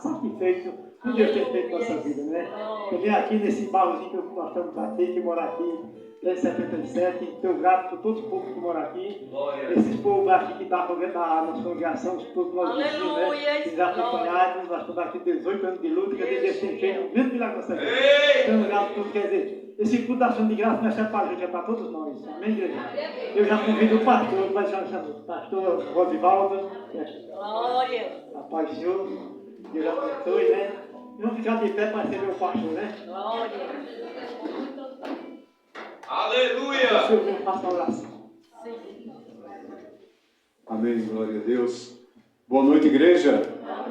satisfeito com o que Deus tem feito na nossa vida, né? Eu venho aqui nesse bairrozinho que nós estamos aqui, que mora aqui, desde 77, estou grato por todo o povo que mora aqui, esses povos aqui que está na nossa congregação, os povos nós vizinhos, né? Que nos acompanharam, nós estamos aqui 18 anos de luta, que Deus tem feito um grande milagre na nossa vida. Estamos gratos por tudo, quer dizer, esse culto da ação de graça não é só para a gente, é para todos nós, amém, igreja? Eu já convido o pastor, pastor Rosivaldo, Glória! a paz do Senhor, Deus abençoe, né? E vamos ficar de pé para receber o pastor, né? Glória! Aleluia! O Senhor vem faça a oração. Amém, glória a Deus. Boa noite, igreja.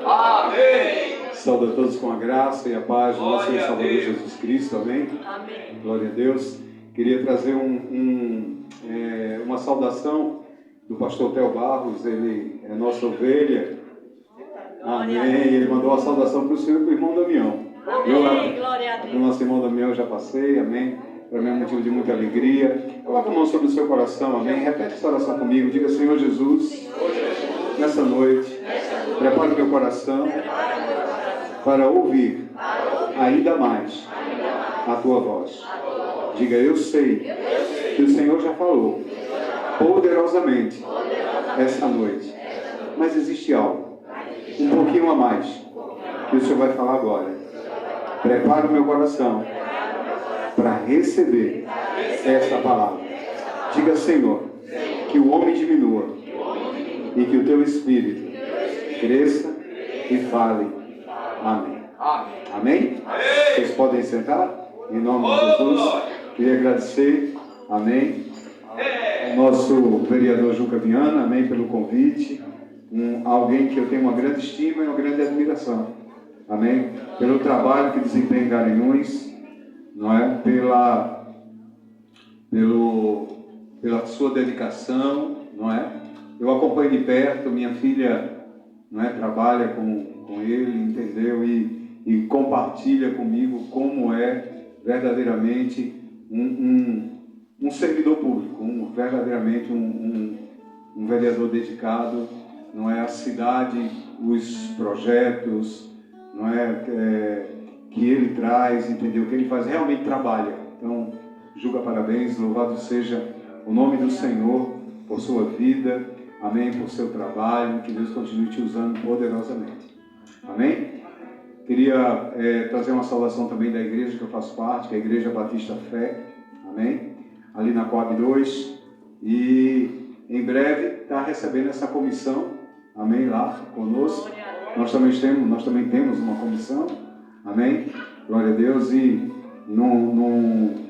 Amém! Saúdo a todos com a graça e a paz do nosso Senhor e Glória a Salvador Deus. Jesus Cristo, amém? Amém! Glória a Deus. Queria trazer uma saudação do pastor Theo Barros, ele é nossa ovelha. Amém. Ele mandou uma saudação para o senhor e para o irmão Damião. Amém! Glória a O Deus! nosso irmão Damião eu já passei, amém. Para mim é um motivo de muita alegria. Coloca a mão sobre o seu coração, amém. Repete essa oração comigo. Diga, Senhor Jesus, nessa noite, prepara o meu coração para ouvir ainda mais a tua voz. Diga, eu sei que o Senhor já falou poderosamente essa noite. Mas existe algo, um pouquinho a mais, que o Senhor vai falar agora. Prepara o meu coração para receber esta palavra. Diga, Senhor, que o homem diminua e que o teu Espírito cresça e fale. Amém. Amém? Vocês podem sentar? Em nome de Jesus. Queria agradecer, amém, ao nosso vereador Juca Viana, amém, pelo convite. Alguém que eu tenho uma grande estima e uma grande admiração. Amém? Pelo trabalho que desempenha em Garanhuns, não é? Pela sua dedicação, não é? Eu acompanho de perto, minha filha, não é? Trabalha com ele, entendeu? E compartilha comigo como é verdadeiramente um servidor público, verdadeiramente um vereador dedicado, não é? A cidade, os projetos, não é? Que ele traz, entendeu? Que ele faz, realmente trabalha. Então, Juca, parabéns, louvado seja o nome do Senhor por sua vida, amém, por seu trabalho, que Deus continue te usando poderosamente, amém? Queria trazer uma saudação também da igreja que eu faço parte, que é a Igreja Batista Fé, amém? Ali na Coab 2, e em breve está recebendo essa comissão, amém, lá conosco. Nós também temos uma comissão, amém? Glória a Deus. E num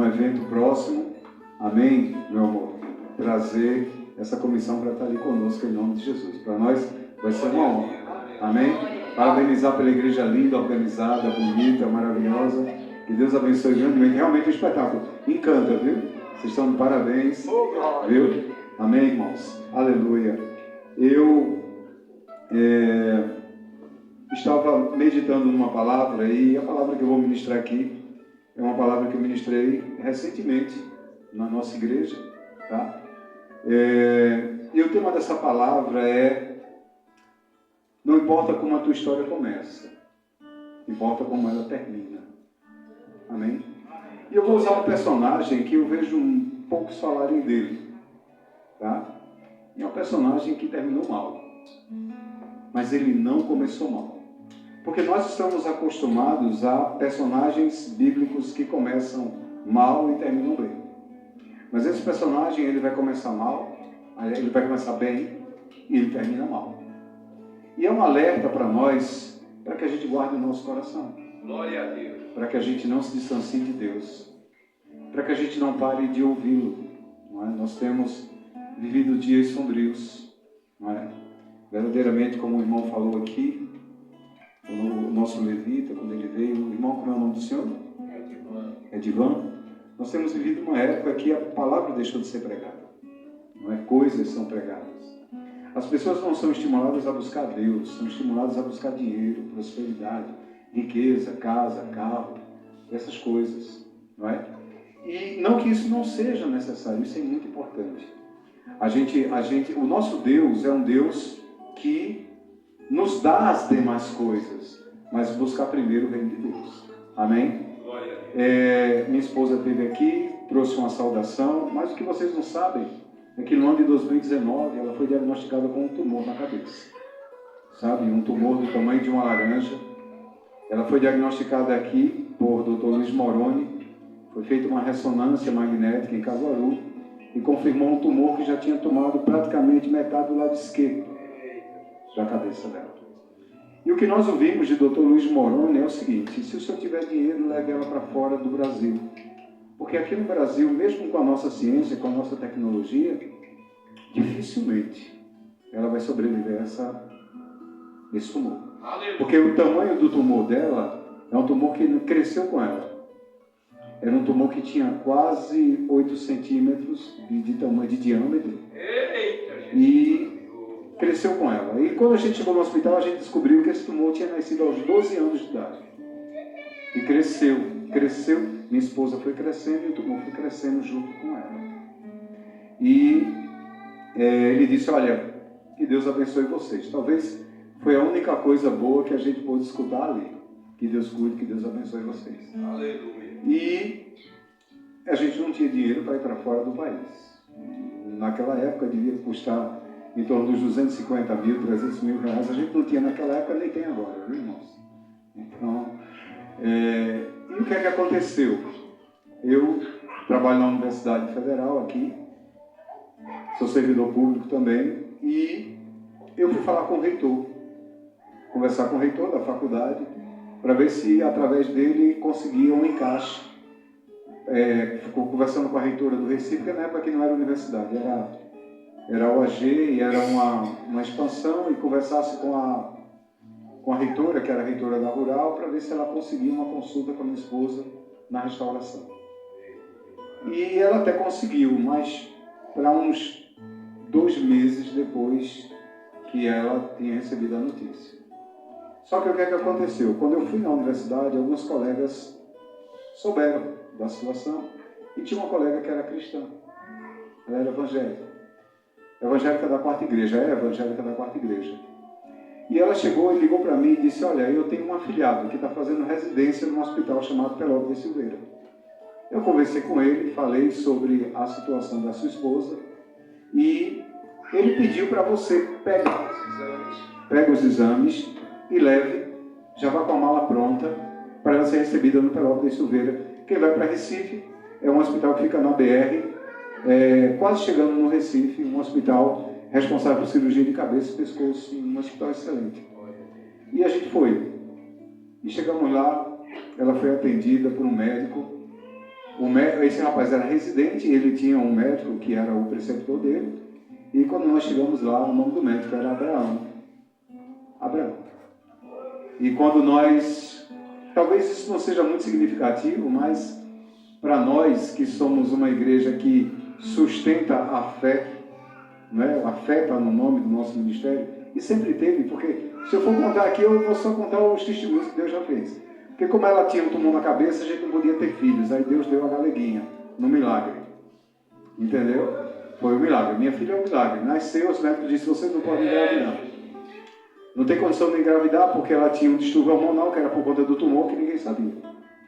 evento próximo, amém, meu amor, trazer essa comissão para estar ali conosco em nome de Jesus. Para nós vai ser uma honra, amém? Parabenizar pela igreja linda, organizada, bonita, maravilhosa. Que Deus abençoe grandemente. Realmente um espetáculo. Encanta, viu? Vocês estão de parabéns, viu? Amém, irmãos? Aleluia. Eu estava meditando numa palavra, e a palavra que eu vou ministrar aqui é uma palavra que eu ministrei recentemente na nossa igreja, tá? E o tema dessa palavra é: não importa como a tua história começa, importa como ela termina. Amém? E eu vou usar um personagem que eu vejo poucos falarem dele, tá? E é um personagem que terminou mal, mas ele não começou mal. Porque nós estamos acostumados a personagens bíblicos que começam mal e terminam bem. Mas esse personagem, ele vai começar mal, ele vai começar bem e ele termina mal. E é um alerta para nós, para que a gente guarde o nosso coração. Glória a Deus. Para que a gente não se distancie de Deus. Para que a gente não pare de ouvi-lo. Não é? Nós temos vivido dias sombrios. Não é? Verdadeiramente, como o irmão falou aqui, o nosso levita, quando ele veio, o irmão, como é o nome do senhor? Edivan. Nós temos vivido uma época que a palavra deixou de ser pregada. Não é? Coisas são pregadas. As pessoas não são estimuladas a buscar Deus, são estimuladas a buscar dinheiro, prosperidade, riqueza, casa, carro, essas coisas. Não é? E não que isso não seja necessário, isso é muito importante. O nosso Deus é um Deus que nos dar as demais coisas, mas buscar primeiro o reino de Deus. Amém? Glória a Deus. Minha esposa esteve aqui, trouxe uma saudação, mas o que vocês não sabem é que no ano de 2019 ela foi diagnosticada com um tumor na cabeça. Sabe? Um tumor do tamanho de uma laranja. Ela foi diagnosticada aqui por Dr. Luiz Moroni. Foi feita uma ressonância magnética em Caruaru e confirmou um tumor que já tinha tomado praticamente metade do lado esquerdo da cabeça dela. E o que nós ouvimos de Dr. Luiz Moroni é o seguinte: se o senhor tiver dinheiro, leve ela para fora do Brasil. Porque aqui no Brasil, mesmo com a nossa ciência, com a nossa tecnologia, dificilmente ela vai sobreviver a esse tumor. Porque o tamanho do tumor dela é um tumor que cresceu com ela. Era um tumor que tinha quase 8 centímetros de tamanho, de diâmetro. E cresceu com ela. E quando a gente chegou no hospital, a gente descobriu que esse tumor tinha nascido aos 12 anos de idade. E cresceu. Minha esposa foi crescendo e o tumor foi crescendo junto com ela. E ele disse: olha, que Deus abençoe vocês. Talvez foi a única coisa boa que a gente pôde escutar ali. Que Deus cuide, que Deus abençoe vocês. Aleluia. E a gente não tinha dinheiro para ir para fora do país. Naquela época devia custar em torno dos 250 mil, 300 mil reais. A gente não tinha naquela época, nem tem agora, viu, irmãos? Então, e o que é que aconteceu? Eu trabalho na Universidade Federal aqui, sou servidor público também, e eu fui falar com o reitor, conversar com o reitor da faculdade, para ver se através dele conseguia um encaixe. Ficou conversando com a reitora do Recife, porque na época que não era universidade, era OAG e era uma expansão, e conversasse com a reitora, que era a reitora da Rural, para ver se ela conseguia uma consulta com a minha esposa na restauração. E ela até conseguiu, mas para uns 2 meses depois que ela tinha recebido a notícia. Só que o que é que aconteceu? Quando eu fui na universidade, alguns colegas souberam da situação, e tinha uma colega que era cristã. Ela era evangélica da Quarta Igreja, evangélica da Quarta Igreja. E ela chegou e ligou para mim e disse: olha, eu tenho um afilhado que está fazendo residência num hospital chamado Pelópolis de Silveira. Eu conversei com ele, falei sobre a situação da sua esposa, e ele pediu para você pegar os exames e leve, já vá com a mala pronta para ela ser recebida no Pelópolis de Silveira. Quem vai para Recife é um hospital que fica na BR, quase chegando no Recife, um hospital responsável por cirurgia de cabeça e pescoço, um hospital excelente. E a gente foi. E chegamos lá, ela foi atendida por um médico. Esse rapaz era residente, ele tinha um médico que era o preceptor dele. E quando nós chegamos lá, o nome do médico era Abraão. E quando nós... Talvez isso não seja muito significativo, mas para nós que somos uma igreja que sustenta a fé, né? A fé está no nome do nosso ministério, e sempre teve, porque se eu for contar aqui, eu vou só contar os testemunhos que Deus já fez. Porque como ela tinha um tumor na cabeça, a gente não podia ter filhos, aí Deus deu a galeguinha, no milagre. Entendeu? Foi um milagre. Minha filha é um milagre. Nasceu, os médicos disseram: você não pode engravidar. Não tem condição de engravidar porque ela tinha um distúrbio hormonal, que era por conta do tumor, que ninguém sabia.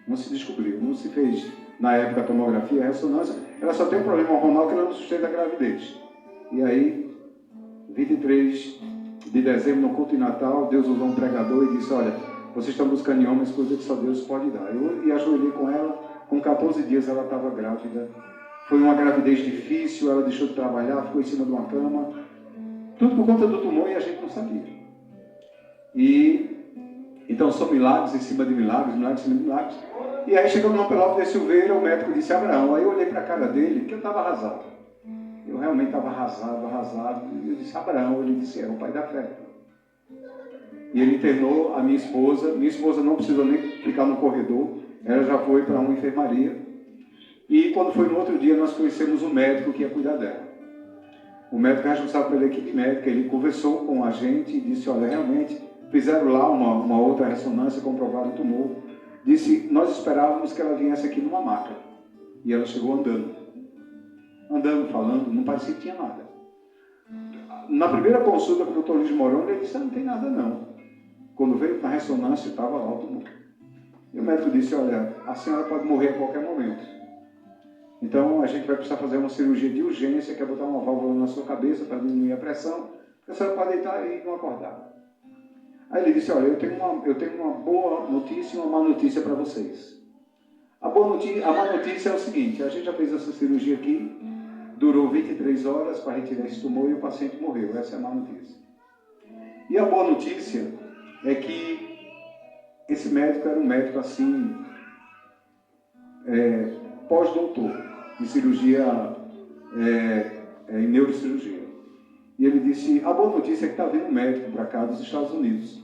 Não se descobriu, não se fez na época a tomografia, a ressonância. Ela só tem um problema hormonal que ela não sustenta a gravidez. E aí, 23 de dezembro, no culto de Natal, Deus usou um pregador e disse: olha, vocês estão buscando em homens coisa que só Deus pode dar. Eu ajoelhei com ela, com 14 dias ela estava grávida. Foi uma gravidez difícil, ela deixou de trabalhar, ficou em cima de uma cama. Tudo por conta do tumor e a gente não sabia. Então são milagres em cima de milagres, milagres em cima de milagres. E aí chegamos no Pelópolis de Silveira, o médico disse: Abraão. Aí eu olhei para a cara dele, que eu estava arrasado. Eu realmente estava arrasado. E eu disse: Abraão. Ele disse: é o pai da fé. E ele internou a minha esposa. Minha esposa não precisou nem ficar no corredor, ela já foi para uma enfermaria. E quando foi no outro dia, nós conhecemos o médico que ia cuidar dela. O médico responsável pela equipe médica, ele conversou com a gente e disse: olha, realmente fizeram lá uma outra ressonância, comprovaram o tumor. Disse: nós esperávamos que ela viesse aqui numa maca. E ela chegou andando, falando, não parecia que tinha nada. Na primeira consulta com o doutor Luiz Moroni, ele disse, não tem nada não. Quando veio na ressonância, estava lá o tumor. E o médico disse, olha, a senhora pode morrer a qualquer momento. Então a gente vai precisar fazer uma cirurgia de urgência, que é botar uma válvula na sua cabeça para diminuir a pressão, porque a senhora pode deitar e não acordar. Aí ele disse, olha, eu tenho uma boa notícia e uma má notícia para vocês. A má notícia é o seguinte, a gente já fez essa cirurgia aqui, durou 23 horas para retirar esse tumor e o paciente morreu. Essa é a má notícia. E a boa notícia é que esse médico era um médico assim, pós-doutor em cirurgia, em neurocirurgia. E ele disse, a boa notícia é que está vindo um médico para cá dos Estados Unidos,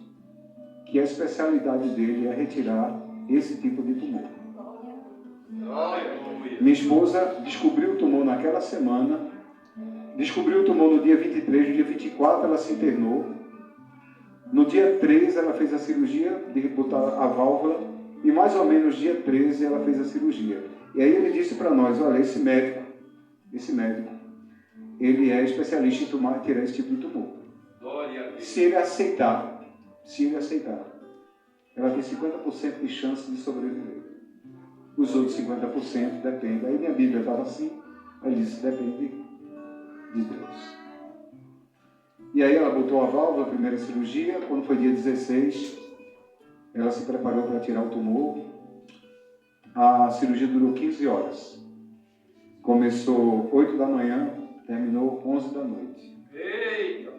que a especialidade dele é retirar esse tipo de tumor. Minha esposa descobriu o tumor naquela semana, descobriu o tumor no dia 23, no dia 24 ela se internou, no dia 3 ela fez a cirurgia de botar a válvula e mais ou menos dia 13 ela fez a cirurgia. E aí ele disse para nós, olha, esse médico, ele é especialista em tirar esse tipo de tumor. Se ele aceitar, ela tem 50% de chance de sobreviver. Os outros 50% depende. Aí minha Bíblia estava assim, aí disse, depende de Deus. E aí ela botou a válvula, a primeira cirurgia, quando foi dia 16, ela se preparou para tirar o tumor. A cirurgia durou 15 horas. Começou 8 da manhã, terminou 11 da noite. Eita!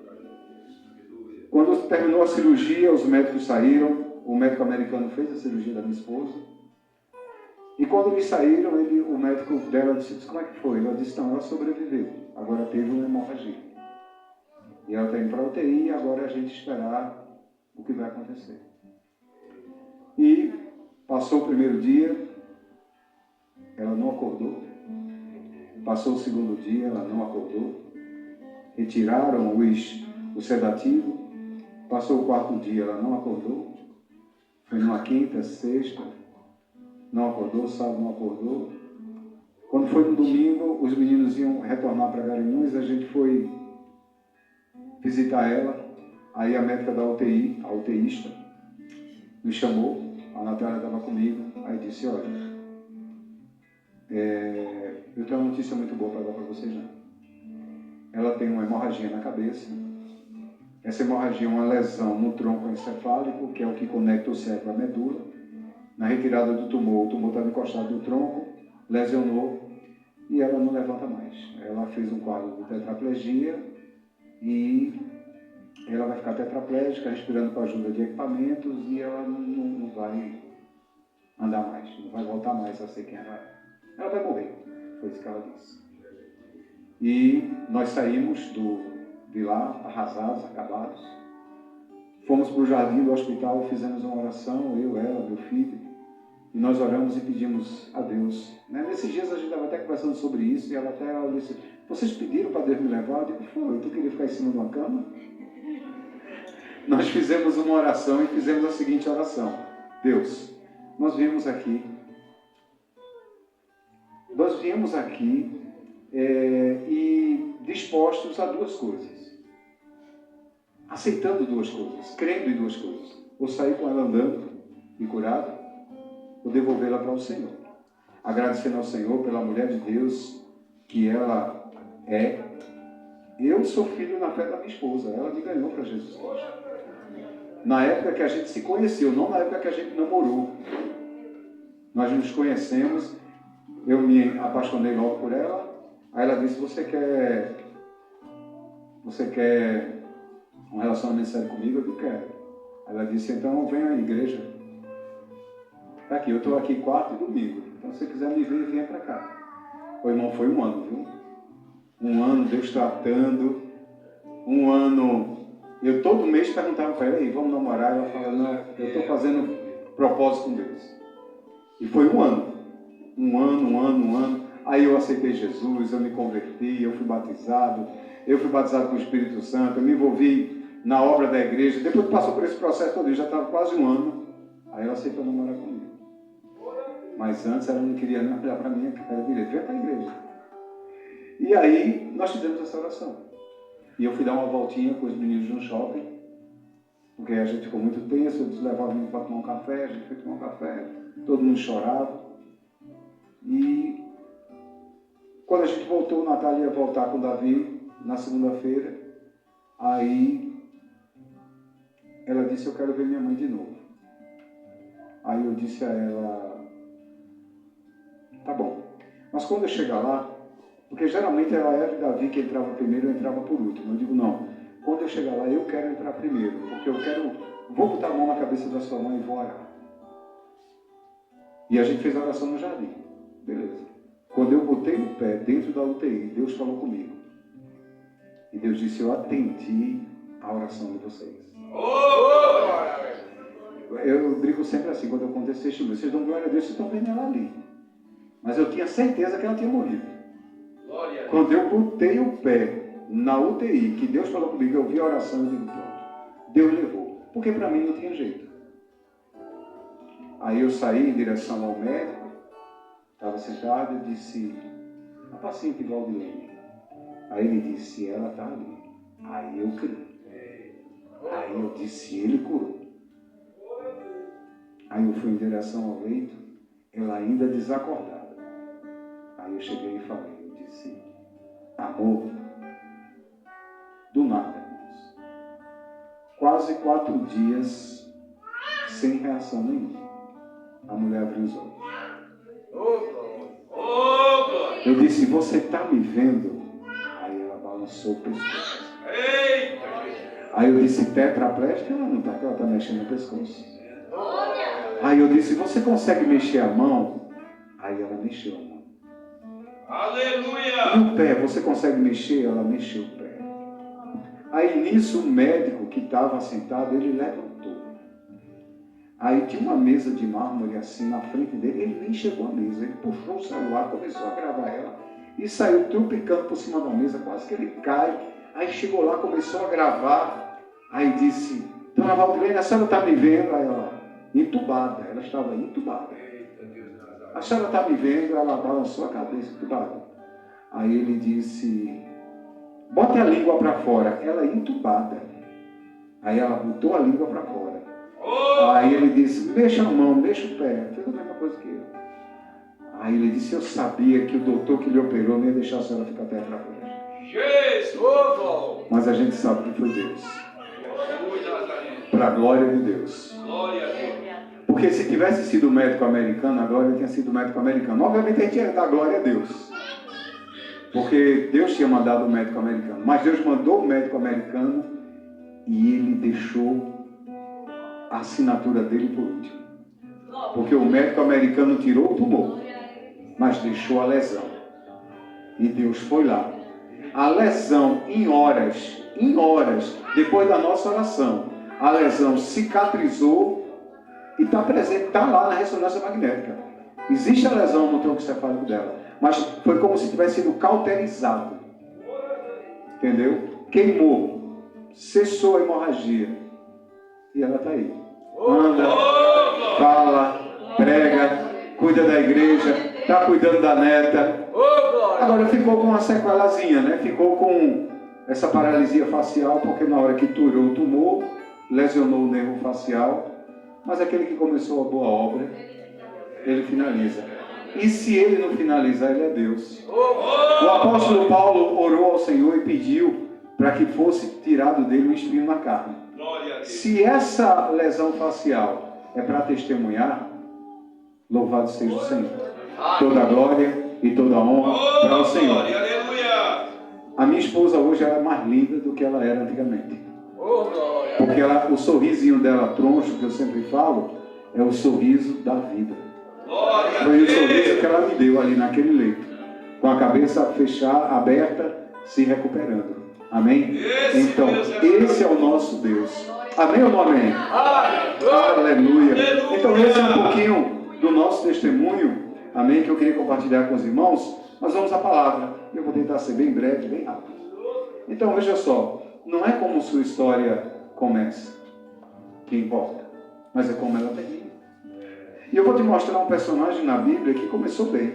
Quando terminou a cirurgia, os médicos saíram, o médico americano fez a cirurgia da minha esposa. E quando eles saíram, o médico dela disse, como é que foi? Ela disse, não, ela sobreviveu, agora teve uma hemorragia. E ela está indo para a UTI e agora a gente esperar o que vai acontecer. E passou o primeiro dia, ela não acordou. Passou o segundo dia, ela não acordou. Retiraram o sedativo. Passou o quarto dia, ela não acordou. Foi numa quinta, sexta, não acordou, sábado não acordou. Quando foi no domingo, os meninos iam retornar para Garanhuns, a gente foi visitar ela. Aí a médica da UTI, a UTIsta, me chamou, a Natália estava comigo, aí disse, olha, eu tenho uma notícia muito boa para dar para vocês, né? Ela tem uma hemorragia na cabeça. Essa hemorragia é uma lesão no tronco encefálico, que é o que conecta o cérebro à medula. Na retirada do tumor, o tumor estava encostado no tronco, lesionou e ela não levanta mais. Ela fez um quadro de tetraplegia e ela vai ficar tetraplégica, respirando com a ajuda de equipamentos e ela não vai andar mais, não vai voltar mais a ser quem ela é. Ela vai morrer, foi isso que ela disse. E nós saímos de lá, arrasados, acabados. Fomos para o jardim do hospital, fizemos uma oração, eu, ela, meu filho, e nós oramos e pedimos a Deus. Nesses dias a gente estava até conversando sobre isso, e ela disse, vocês pediram para Deus me levar? Eu digo, foi, tu queria ficar em cima de uma cama? Nós fizemos uma oração e fizemos a seguinte oração. Deus, nós viemos aqui e dispostos a duas coisas. Aceitando duas coisas, crendo em duas coisas. Ou sair com ela andando e curada, ou devolvê-la para o Senhor. Agradecendo ao Senhor pela mulher de Deus que ela é. Eu sou filho na fé da minha esposa, ela me ganhou para Jesus Cristo. Na época que a gente se conheceu, não na época que a gente namorou. Nós nos conhecemos, eu me apaixonei logo por ela. Aí ela disse, você quer um relacionamento sério comigo? Eu quero. Aí ela disse, então venha à igreja. Tá aqui, eu estou aqui quarta e domingo. Então se você quiser me ver, venha para cá. O irmão, foi um ano, viu? Um ano, Deus tratando. Um ano, eu todo mês perguntava para ela, aí, vamos namorar? Ela falava, não, eu estou fazendo propósito com Deus. E foi um ano. Um ano. Aí eu aceitei Jesus, eu me converti, eu fui batizado com o Espírito Santo, eu me envolvi na obra da igreja. Depois que passou por esse processo todo, já estava quase um ano. Aí ela aceitou namorar comigo. Mas antes ela não queria nem olhar para mim, ela queria direito, vem para a igreja. E aí nós fizemos essa oração. E eu fui dar uma voltinha com os meninos no shopping, porque a gente ficou muito tenso, eles levavam para tomar um café, a gente foi tomar um café, todo mundo chorava. E quando a gente voltou, o Natália ia voltar com o Davi na segunda-feira, aí ela disse, eu quero ver minha mãe de novo. Aí eu disse a ela, tá bom. Mas quando eu chegar lá, porque geralmente ela era de Davi que entrava primeiro, eu entrava por último. Eu digo, não, quando eu chegar lá, eu quero entrar primeiro, porque vou botar a mão na cabeça da sua mãe e vou orar. E a gente fez a oração no jardim. Beleza. Quando eu botei o pé dentro da UTI, Deus falou comigo. E Deus disse, eu atendi a oração de vocês. Eu brinco sempre assim, quando eu conto esse testemunho. Vocês dão glória a Deus, vocês estão vendo ela ali. Mas eu tinha certeza que ela tinha morrido. Quando eu botei o pé na UTI, que Deus falou comigo, eu vi a oração e digo, pronto. Deus levou. Porque para mim não tinha jeito. Aí eu saí em direção ao médico, estava sentado e disse, a paciente Valdilene. Aí ele disse, ela está ali. Aí eu criei. Aí eu disse, ele curou. Aí eu fui em direção ao leito, ela ainda desacordada. Aí eu cheguei e falei, eu disse, amor, do nada, irmãos. Quase 4 dias sem reação nenhuma. A mulher abriu os olhos. Eu disse, você está me vendo? Aí ela balançou o pescoço. Aí eu disse, tetraplégica? Ela não está, ela está mexendo no pescoço. Aí eu disse, você consegue mexer a mão? Aí ela mexeu a mão. Aleluia! E o pé, você consegue mexer? Ela mexeu o pé. Aí nisso o médico que estava sentado, ele levantou. Aí tinha uma mesa de mármore assim na frente dele, ele nem chegou à mesa. Ele puxou o celular, começou a gravar ela e saiu trupicando por cima da mesa, quase que ele cai. Aí chegou lá, começou a gravar. Aí disse, dona Valdilene, a senhora está me vendo? Aí ela, entubada, ela estava entubada. A senhora está me vendo? Ela balançou a cabeça, entubada. Aí ele disse, bote a língua para fora. Ela entubada. Aí ela botou a língua para fora. Aí ele disse, mexa a mão, mexa o pé. Fez a mesma coisa que eu. Aí ele disse, eu sabia que o doutor que lhe operou não ia deixar a senhora ficar tetraplégica. Jesus! Mas a gente sabe que foi Deus. Para a glória de Deus. Glória a Deus. Porque se tivesse sido médico americano, a glória tinha sido médico americano. Obviamente a gente ia dar glória a Deus. Porque Deus tinha mandado o médico americano. Mas Deus mandou o médico americano e ele deixou a assinatura dele por último. Porque o médico americano tirou o tumor, mas deixou a lesão. E Deus foi lá. A lesão, em horas, depois da nossa oração, a lesão cicatrizou e está presente, está lá na ressonância magnética. Existe a lesão no tronco cefálico dela, mas foi como se tivesse sido cauterizado. Entendeu? Queimou, cessou a hemorragia. E ela está aí. Anda, fala, prega, cuida da igreja, está cuidando da neta. Agora ficou com uma sequelazinha, né? Ficou com essa paralisia facial, porque na hora que turou o tumor, lesionou o nervo facial. Mas aquele que começou a boa obra, ele finaliza. E se ele não finalizar, ele é Deus. O apóstolo Paulo orou ao Senhor e pediu para que fosse tirado dele um espinho na carne. Se essa lesão facial é para testemunhar, louvado seja o Senhor. Toda a glória e toda a honra para o Senhor. A minha esposa hoje é mais linda do que ela era antigamente. Porque o sorrisinho dela, troncho, que eu sempre falo, é o sorriso da vida. Foi o sorriso que ela me deu ali naquele leito, com a cabeça fechada, aberta, se recuperando. Amém? Então, esse é o nosso Deus. Amém ou não amém? Aleluia. Então, esse é um pouquinho do nosso testemunho, amém, que eu queria compartilhar com os irmãos. Mas vamos à palavra. Eu vou tentar ser bem breve, bem rápido. Então, veja só, não é como sua história começa que importa, mas é como ela termina. E eu vou te mostrar um personagem na Bíblia que começou bem.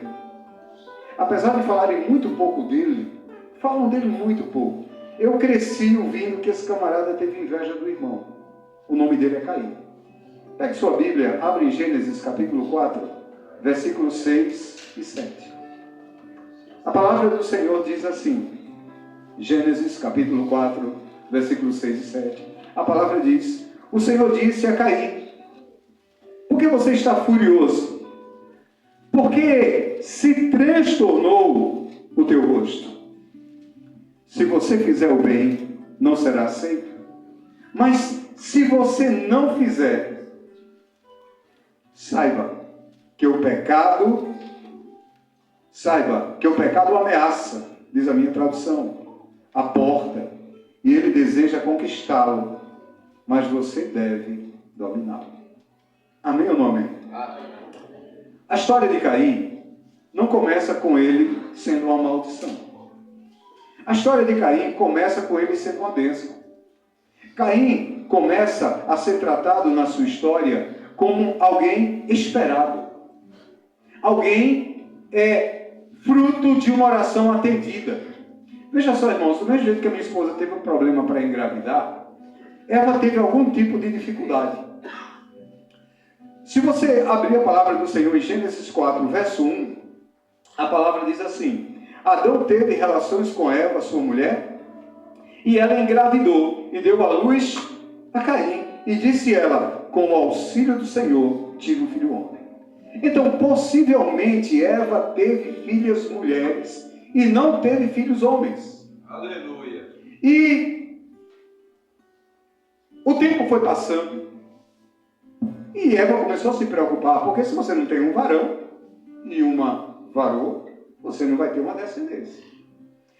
Apesar de falarem muito pouco dele, falam dele muito pouco. Eu cresci ouvindo que esse camarada teve inveja do irmão. O nome dele é Caim. Pegue sua Bíblia, abre em Gênesis capítulo 4, versículos 6 e 7. A palavra do Senhor diz assim, Gênesis capítulo 4, versículos 6 e 7. A palavra diz, o Senhor disse a Caim, por que você está furioso? Porque se transtornou o teu rosto. Se você fizer o bem, não será aceito. Mas se você não fizer, saiba que o pecado ameaça, diz a minha tradução, a porta, e ele deseja conquistá-lo, mas você deve dominá-lo. Amém ou não amém? A história de Caim não começa com ele sendo uma maldição. A história de Caim começa com ele sendo uma bênção. Caim começa a ser tratado na sua história como alguém esperado. Alguém fruto de uma oração atendida. Veja só, irmãos, do mesmo jeito que a minha esposa teve um problema para engravidar, ela teve algum tipo de dificuldade. Se você abrir a palavra do Senhor em Gênesis 4, verso 1, a palavra diz assim, Adão teve relações com Eva, sua mulher, e ela engravidou e deu à luz a Caim. E disse ela, com o auxílio do Senhor, tive um filho homem. Então, possivelmente, Eva teve filhas mulheres e não teve filhos homens. Aleluia. E o tempo foi passando e Eva começou a se preocupar, porque se você não tem um varão e uma varoa, você não vai ter uma descendência.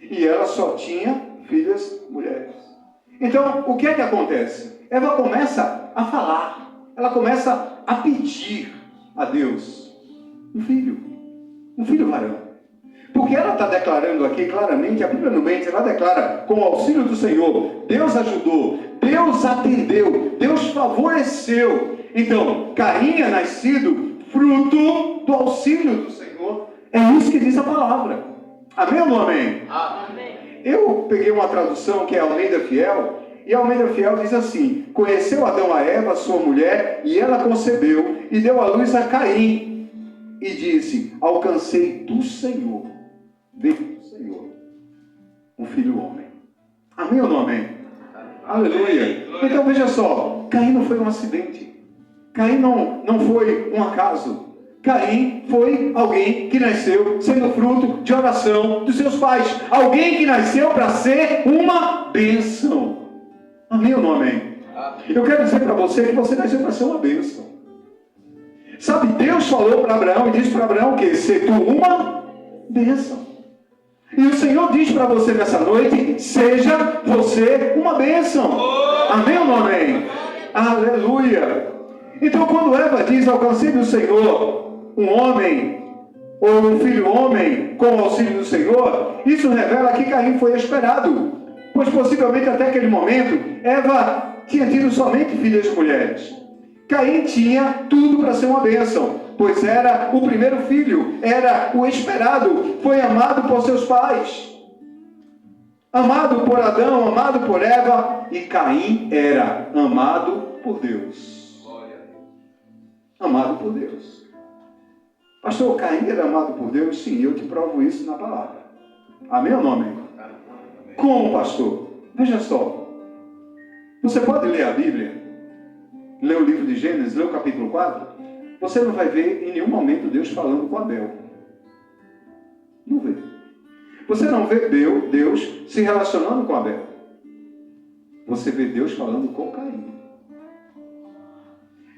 E ela só tinha filhas mulheres. Então, o que é que acontece? Eva começa a falar, ela começa a pedir a Deus um filho varão. Porque ela está declarando aqui claramente, a Bíblia não mente, ela declara, com o auxílio do Senhor, Deus ajudou, Deus atendeu, Deus favoreceu. Então, Caim é nascido fruto do auxílio do Senhor. É isso que diz a palavra. Amém ou não amém? Amém. Eu peguei uma tradução que é Almeida Fiel, e a Almeida Fiel diz assim, conheceu Adão a Eva, sua mulher, e ela concebeu, e deu à luz a Caim, e disse, alcancei do Senhor, veio do Senhor, um filho homem. Amém ou não amém? Aleluia. Então veja só, Caim não foi um acidente, Caim não foi um acaso. Caim foi alguém que nasceu sendo fruto de oração dos seus pais. Alguém que nasceu para ser uma bênção. Amém ou não amém? Eu quero dizer para você que você nasceu para ser uma bênção. Sabe, Deus falou para Abraão e disse para Abraão que ser tu uma bênção. E o Senhor diz para você nessa noite, seja você uma bênção. Amém ou não amém? Aleluia. Então quando Eva diz, alcancei do Senhor um homem, ou um filho homem, com o auxílio do Senhor, isso revela que Caim foi esperado, pois possivelmente até aquele momento, Eva tinha tido somente filhas mulheres. Caim tinha tudo para ser uma bênção, pois era o primeiro filho, era o esperado, foi amado por seus pais, amado por Adão, amado por Eva, e Caim era amado por Deus. Amado por Deus. Pastor, Caim era amado por Deus? Sim, eu te provo isso na palavra. Amém ou não amém? Como, pastor? Veja só. Você pode ler a Bíblia, ler o livro de Gênesis, ler o capítulo 4, você não vai ver em nenhum momento Deus falando com Abel. Não vê. Você não vê Deus se relacionando com Abel. Você vê Deus falando com Caim.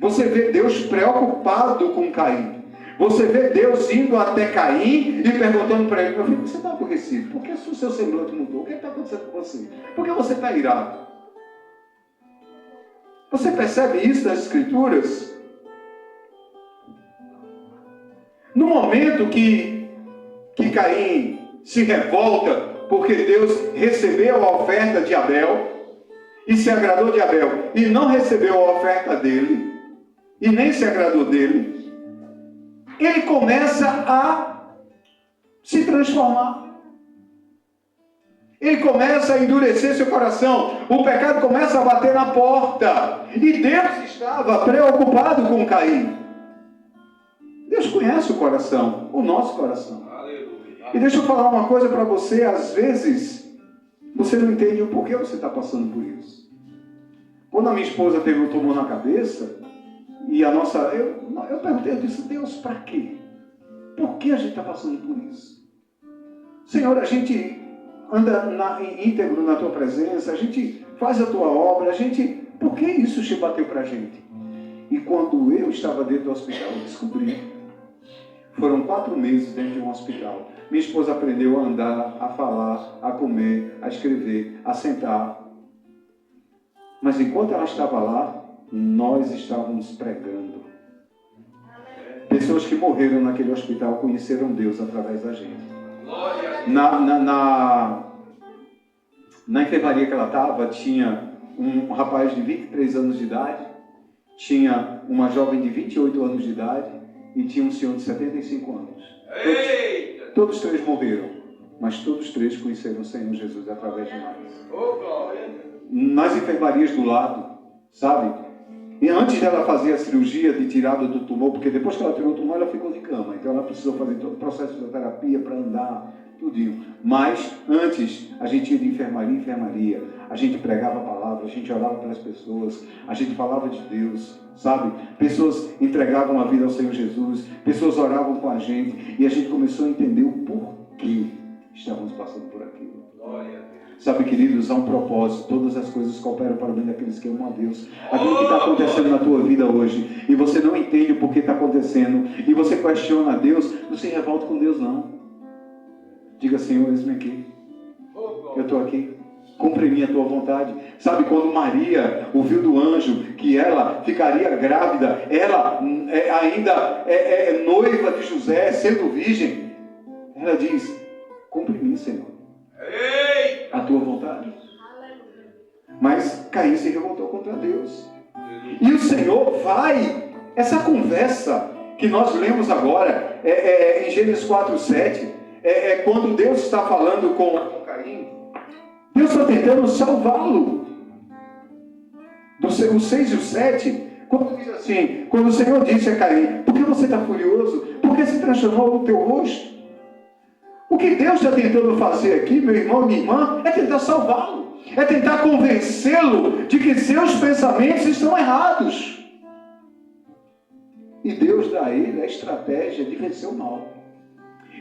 Você vê Deus preocupado com Caim. Você vê Deus indo até Caim e perguntando para ele, meu filho, você está aborrecido? Por que o seu semblante mudou? O que está acontecendo com você? Por que você está irado? Você percebe isso nas Escrituras? No momento que Caim se revolta porque Deus recebeu a oferta de Abel e se agradou de Abel e não recebeu a oferta dele e nem se agradou dele, ele começa a se transformar. Ele começa a endurecer seu coração. O pecado começa a bater na porta. E Deus estava preocupado com Caim. Deus conhece o coração, o nosso coração. Aleluia. E deixa eu falar uma coisa para você. Às vezes, você não entende o porquê você está passando por isso. Quando a minha esposa teve um tumor na cabeça, e a nossa... Eu perguntei, eu disse, Deus, para quê? Por que a gente está passando por isso? Senhor, a gente anda íntegro na tua presença, a gente faz a tua obra, por que isso te bateu para a gente? E quando eu estava dentro do hospital, eu descobri. Foram 4 meses dentro de um hospital. Minha esposa aprendeu a andar, a falar, a comer, a escrever, a sentar. Mas enquanto ela estava lá, nós estávamos pregando. Pessoas que morreram naquele hospital conheceram Deus através da gente. Na enfermaria que ela estava, tinha um rapaz de 23 anos de idade, tinha uma jovem de 28 anos de idade e tinha um senhor de 75 anos. Todos 3 morreram, mas todos 3 conheceram o Senhor Jesus através de nós. Nas enfermarias do lado, sabe? E antes dela fazer a cirurgia de tirada do tumor, porque depois que ela tirou o tumor, ela ficou de cama. Então ela precisou fazer todo o processo de terapia para andar, tudinho. Mas antes, a gente ia de enfermaria em enfermaria. A gente pregava a palavra, a gente orava pelas pessoas, a gente falava de Deus, sabe? Pessoas entregavam a vida ao Senhor Jesus, pessoas oravam com a gente, e a gente começou a entender o porquê estávamos passando por aquilo. Glória a Deus. Sabe, queridos, há um propósito. Todas as coisas cooperam para o bem daqueles que amam a Deus. Aquilo que está acontecendo na tua vida hoje, e você não entende o porquê está acontecendo, e você questiona a Deus, não se revolta com Deus, não. Diga, Senhor, eis-me aqui. Eu estou aqui. Cumpre minha tua vontade. Sabe, quando Maria ouviu do anjo que ela ficaria grávida, ela ainda é noiva de José, sendo virgem, ela diz, cumpre mim, Senhor, a tua vontade. Mas Caim se revoltou contra Deus. E o Senhor vai, essa conversa que nós lemos agora, em Gênesis 4:7, quando Deus está falando com Caim, Deus está tentando salvá-lo. O 6 e o 7, quando diz assim, quando o Senhor disse a Caim, por que você está furioso? Por que se transformou o teu rosto? O que Deus está tentando fazer aqui, meu irmão e minha irmã, é tentar salvá-lo. É tentar convencê-lo de que seus pensamentos estão errados. E Deus dá a ele a estratégia de vencer o mal.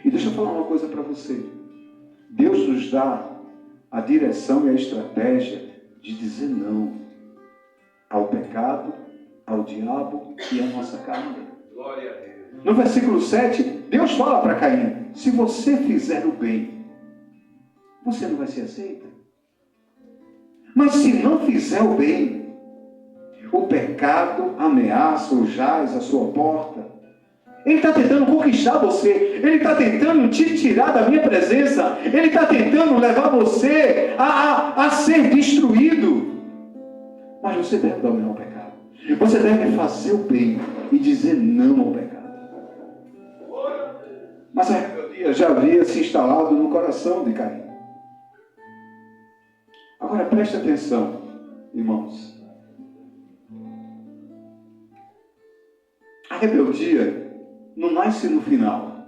E deixa eu falar uma coisa para você. Deus nos dá a direção e a estratégia de dizer não ao pecado, ao diabo e à nossa carne. Glória a Deus. No versículo 7, Deus fala para Caim, se você fizer o bem, você não vai ser aceito. Mas se não fizer o bem, o pecado ameaça ou jaz à sua porta. Ele está tentando conquistar você. Ele está tentando te tirar da minha presença. Ele está tentando levar você a ser destruído. Mas você deve dominar o pecado. Você deve fazer o bem e dizer não ao pecado. Mas a rebeldia já havia se instalado no coração de Caim. Agora preste atenção, irmãos. A rebeldia não nasce no final,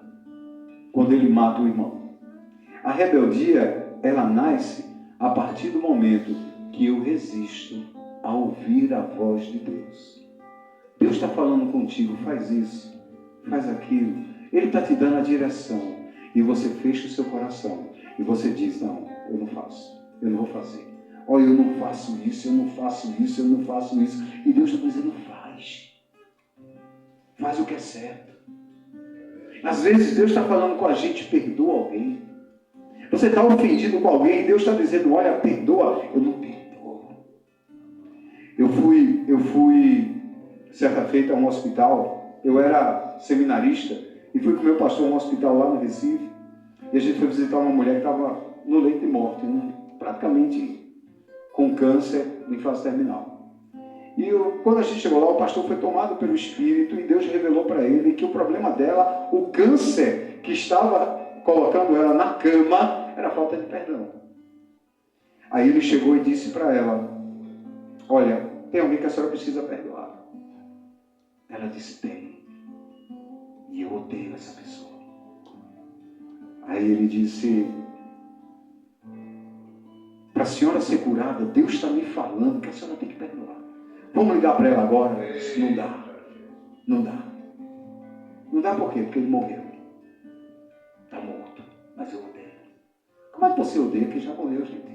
quando ele mata o irmão. A rebeldia, ela nasce a partir do momento que eu resisto a ouvir a voz de Deus. Deus está falando contigo, faz isso, faz aquilo. Ele está te dando a direção. E você fecha o seu coração. E você diz, não, eu não faço. Eu não vou fazer. Olha, eu não faço isso, eu não faço isso, eu não faço isso. E Deus está dizendo, faz. Faz o que é certo. Às vezes Deus está falando com a gente, perdoa alguém. Você está ofendido com alguém e Deus está dizendo, olha, perdoa. Eu não perdoo. Eu fui certa feita a um hospital. Eu era seminarista. E fui com o meu pastor a um hospital lá no Recife. E a gente foi visitar uma mulher que estava no leito de morte, né? Praticamente com câncer em fase terminal. E quando a gente chegou lá, o pastor foi tomado pelo Espírito e Deus revelou para ele que o problema dela, o câncer que estava colocando ela na cama, era falta de perdão. Aí ele chegou e disse para ela: olha, tem alguém que a senhora precisa perdoar. Ela disse: tem. E eu odeio essa pessoa. Aí ele disse: para a senhora ser curada, Deus está me falando que a senhora tem que perdoar. Vamos ligar para ela agora? Ela disse: não dá. Não dá. Não dá por quê? Porque ele morreu. Está morto. Mas eu odeio. Como é que você odeia quem já morreu, gente?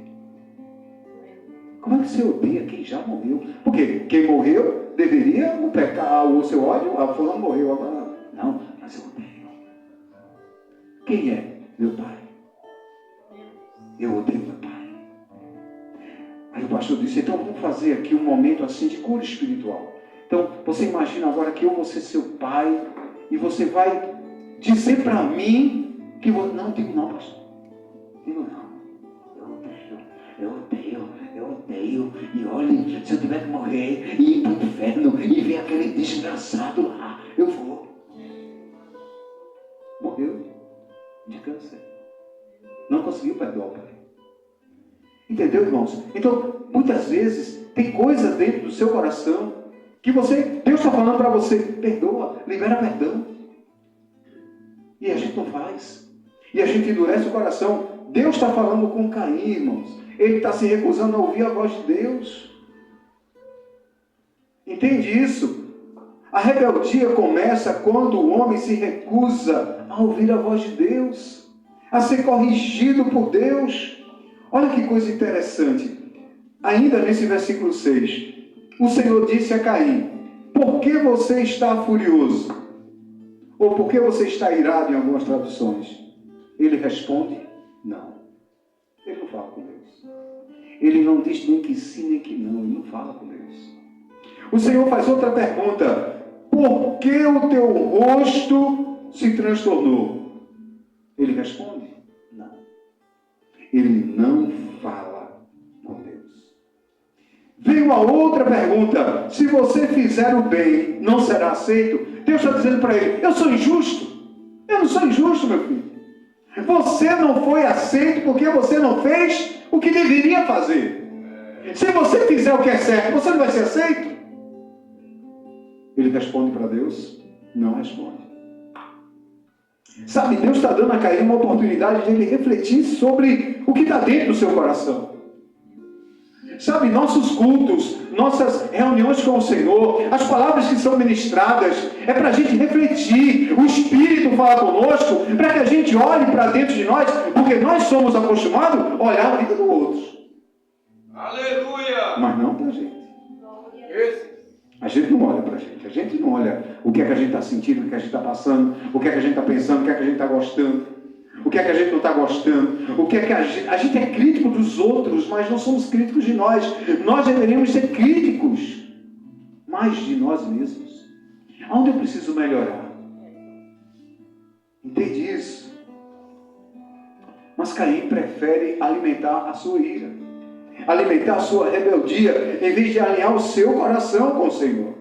Como é que você odeia quem já morreu? Porque quem morreu deveria o pecar, o seu ódio, a fulano morreu agora. Não, mas eu odeio. Quem é? Meu pai. Eu odeio meu pai. Aí o pastor disse: então vamos fazer aqui um momento assim de cura espiritual. Então você imagina agora que eu vou ser seu pai e você vai dizer para mim que eu não digo não, pastor. Digo não. Eu odeio. E olha, se eu tiver que morrer e ir para o inferno e ver aquele desgraçado lá, eu vou. Morreu de câncer. Não conseguiu perdoar o pai. Entendeu, irmãos? Então, muitas vezes, tem coisas dentro do seu coração que Deus está falando para você: perdoa, libera perdão. E a gente não faz. E a gente endurece o coração. Deus está falando com Caim, irmãos. Ele está se recusando a ouvir a voz de Deus. Entende isso? A rebeldia começa quando o homem se recusa a ouvir a voz de Deus, a ser corrigido por Deus. Olha que coisa interessante. Ainda nesse versículo 6, o Senhor disse a Caim: por que você está furioso? Ou por que você está irado, em algumas traduções? Ele responde: não. Ele não fala com Deus. Ele não diz nem que sim, nem que não. Ele não fala com Deus. O Senhor faz outra pergunta: por que o teu rosto se transtornou? Ele responde: não. Ele não fala com Deus. Veio uma outra pergunta: se você fizer o bem, não será aceito? Deus está dizendo para ele: eu sou injusto? Eu não sou injusto, meu filho. Você não foi aceito porque você não fez o que deveria fazer. Se você fizer o que é certo, você não vai ser aceito? Ele responde para Deus: não responde. Sabe, Deus está dando a Caim uma oportunidade de ele refletir sobre o que está dentro do seu coração. Sabe, nossos cultos, nossas reuniões com o Senhor, as palavras que são ministradas, é para a gente refletir. O Espírito fala conosco para que a gente olhe para dentro de nós, porque nós somos acostumados a olhar a vida do outro. Aleluia! Mas não para a gente. A gente não olha para a gente não olha o que é que a gente está sentindo, o que a gente está passando, o que é que a gente está pensando, o que é que a gente está gostando, o que é que a gente não está gostando, o que é que a gente é crítico dos outros, mas não somos críticos de nós. Nós deveríamos ser críticos mais de nós mesmos. Aonde eu preciso melhorar? Entende isso? Mas Caim prefere alimentar a sua ira, alimentar a sua rebeldia, em vez de alinhar o seu coração com o Senhor.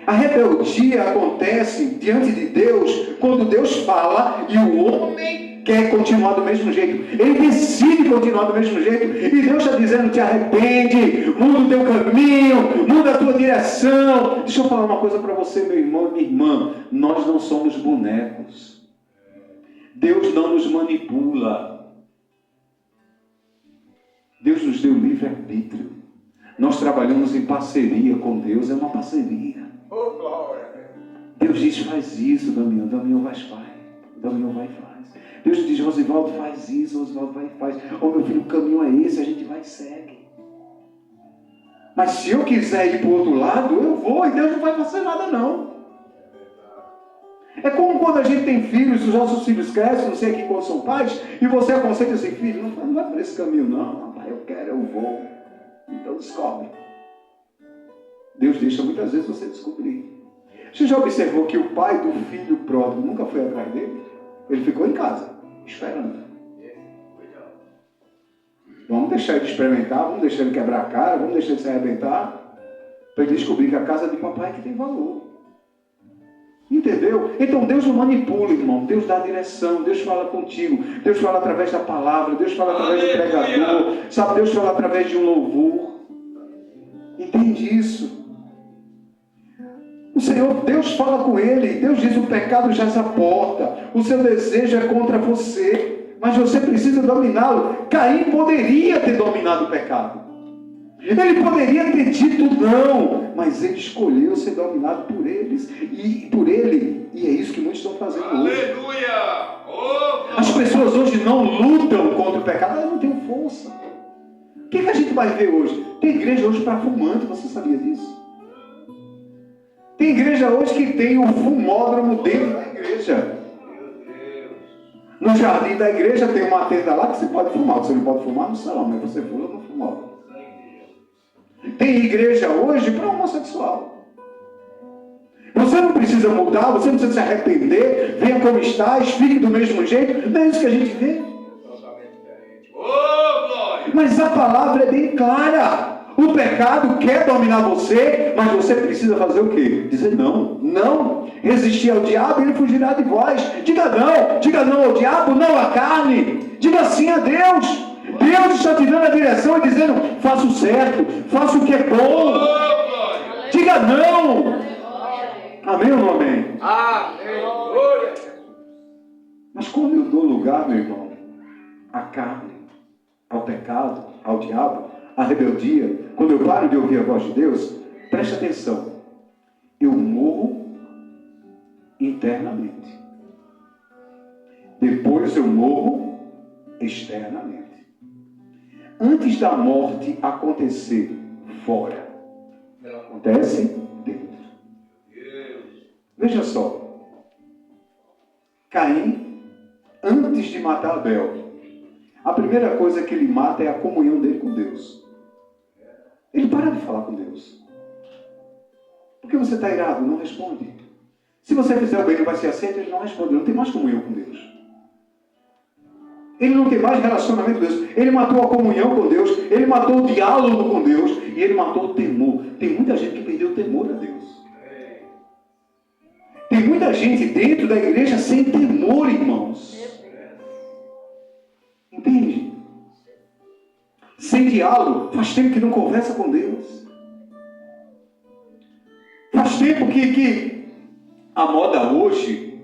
A rebeldia acontece diante de Deus quando Deus fala e o homem quer continuar do mesmo jeito. Ele decide continuar do mesmo jeito. E Deus está dizendo: te arrepende, muda o teu caminho, muda a tua direção. Deixa eu falar uma coisa para você, meu irmão e minha irmã. Nós não somos bonecos. Deus não nos manipula. Deus nos deu livre-arbítrio. Nós trabalhamos em parceria com Deus. É uma parceria. Oh, glória! Deus diz: faz isso, Damião. Damião vai e faz. Damião vai e faz. Deus diz: Rosivaldo, faz isso. Rosivaldo vai e faz. Oh, meu filho, o caminho é esse. A gente vai e segue. Mas se eu quiser ir para o outro lado, eu vou. E Deus não vai fazer nada, não. É como quando a gente tem filhos, os nossos filhos crescem, não sei aqui quando são pais, e você aconselha assim: filho, não vai por esse caminho, não. Papai, eu quero, eu vou. Então descobre. Deus deixa muitas vezes você descobrir. Você já observou que o pai do filho pródigo nunca foi atrás dele? Ele ficou em casa, esperando. Vamos deixar ele experimentar, vamos deixar ele quebrar a cara, vamos deixar ele se arrebentar, para ele descobrir que a casa de papai é que tem valor. Entendeu? Então Deus não manipula, irmão. Deus dá direção, Deus fala contigo, Deus fala através da palavra, Deus fala através do pregador, sabe? Deus fala através de um louvor. Entende isso? O Senhor, Deus fala com ele, Deus diz: o pecado jaz à porta, o seu desejo é contra você, mas você precisa dominá-lo. Caim poderia ter dominado o pecado. Ele poderia ter dito não, mas ele escolheu ser dominado por eles e por ele. E é isso que muitos estão fazendo hoje. Aleluia! Oh, As pessoas hoje não lutam contra o pecado, elas não têm força. O que a gente vai ver hoje? Tem igreja hoje para fumante, você sabia disso? Tem igreja hoje que tem o fumódromo dentro da igreja. No jardim da igreja tem uma tenda lá que você pode fumar. Você não pode fumar no salão, mas você fuma no fumódromo. Tem igreja hoje para homossexual. Você não precisa mudar, você não precisa se arrepender, venha como estás, fique do mesmo jeito. Não é isso que a gente vê. oh, glória! Mas a palavra é bem clara. O pecado quer dominar você, mas você precisa fazer o quê? Dizer não. Não. Resistir ao diabo e ele fugirá de vós. Diga não ao diabo, não à carne. Diga sim a Deus. Deus está te dando a direção e dizendo: faça o certo, faça o que é bom. Diga não. Amém ou não amém? Amém! Glória! Mas quando eu dou lugar, meu irmão, à carne, ao pecado, ao diabo, à rebeldia, quando eu paro de ouvir a voz de Deus, preste atenção, eu morro internamente. Depois eu morro externamente. Antes da morte acontecer fora, ela acontece dentro. Veja só, Caim, antes de matar Abel, a primeira coisa que ele mata é a comunhão dele com Deus. Ele para de falar com Deus. Por que você está irado? Não responde. Se você fizer o bem e não vai ser aceito, ele não responde. Ele não tem mais comunhão com Deus. Ele não tem mais relacionamento com Deus. Ele matou a comunhão com Deus. Ele matou o diálogo com Deus. E ele matou o temor. Tem muita gente que perdeu o temor a Deus. Tem muita gente dentro da igreja sem temor, irmãos. Entende? Sem diálogo. Faz tempo que não conversa com Deus. Faz tempo que a moda hoje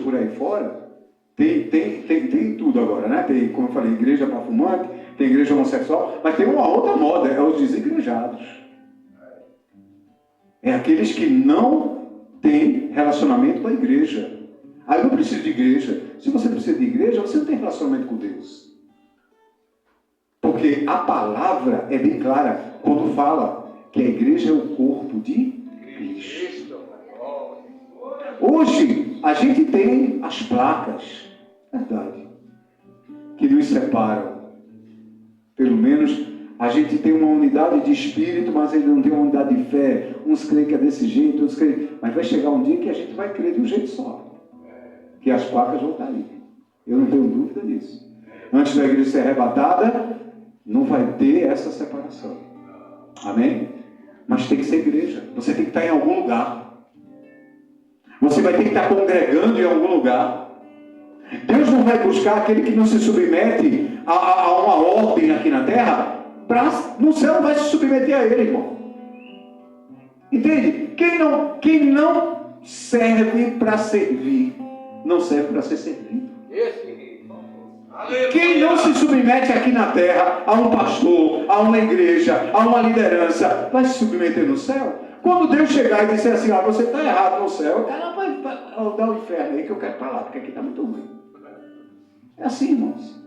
por aí fora, tem tudo agora, né? Tem, como eu falei, igreja para fumante, tem igreja homossexual, mas tem uma outra moda, é os desigrejados. É aqueles que não têm relacionamento com a igreja. Aí eu não preciso de igreja. Se você precisa de igreja, você não tem relacionamento com Deus. Porque a palavra é bem clara quando fala que a igreja é o corpo de Cristo. Hoje, a gente tem as placas, verdade, que nos separam. Pelo menos, a gente tem uma unidade de espírito, mas ele não tem uma unidade de fé. Uns creem que é desse jeito, outros creem. Mas vai chegar um dia que a gente vai crer de um jeito só. Que as placas vão estar aí. Eu não tenho dúvida disso. Antes da igreja ser arrebatada, não vai ter essa separação. Amém? Mas tem que ser igreja. Você tem que estar em algum lugar. Você vai ter que estar congregando em algum lugar. Deus não vai buscar aquele que não se submete a uma ordem aqui na terra. No céu não vai se submeter a ele, irmão. Entende? Quem não serve para servir, não serve para ser servido. Quem não se submete aqui na terra a um pastor, a uma igreja, a uma liderança, vai se submeter no céu? Quando Deus chegar e disser assim: você está errado no céu, o cara vai dar o inferno aí que eu quero falar, porque aqui está muito ruim. É assim, irmãos.